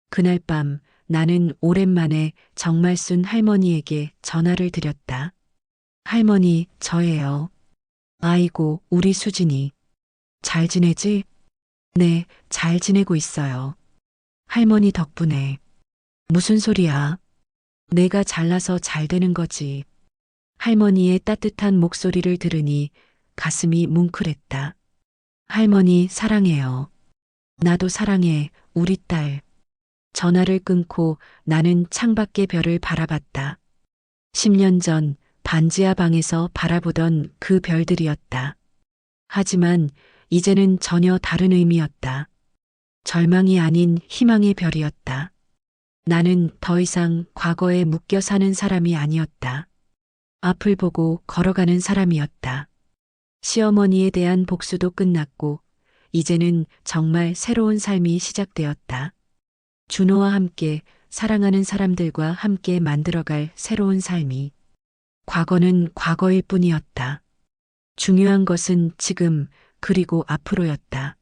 그날 밤 나는 오랜만에 정말 순 할머니에게 전화를 드렸다. 할머니, 저예요. 아이고, 우리 수진이. 잘 지내지? 네, 잘 지내고 있어요. 할머니 덕분에. 무슨 소리야? 내가 잘나서 잘 되는 거지. 할머니의 따뜻한 목소리를 들으니 가슴이 뭉클했다. 할머니 사랑해요. 나도 사랑해, 우리 딸. 전화를 끊고 나는 창밖의 별을 바라봤다. 10년 전 반지하 방에서 바라보던 그 별들이었다. 하지만 이제는 전혀 다른 의미였다. 절망이 아닌 희망의 별이었다. 나는 더 이상 과거에 묶여 사는 사람이 아니었다. 앞을 보고 걸어가는 사람이었다. 시어머니에 대한 복수도 끝났고 이제는 정말 새로운 삶이 시작되었다. 준호와 함께 사랑하는 사람들과 함께 만들어갈 새로운 삶이. 과거는 과거일 뿐이었다. 중요한 것은 지금 그리고 앞으로였다.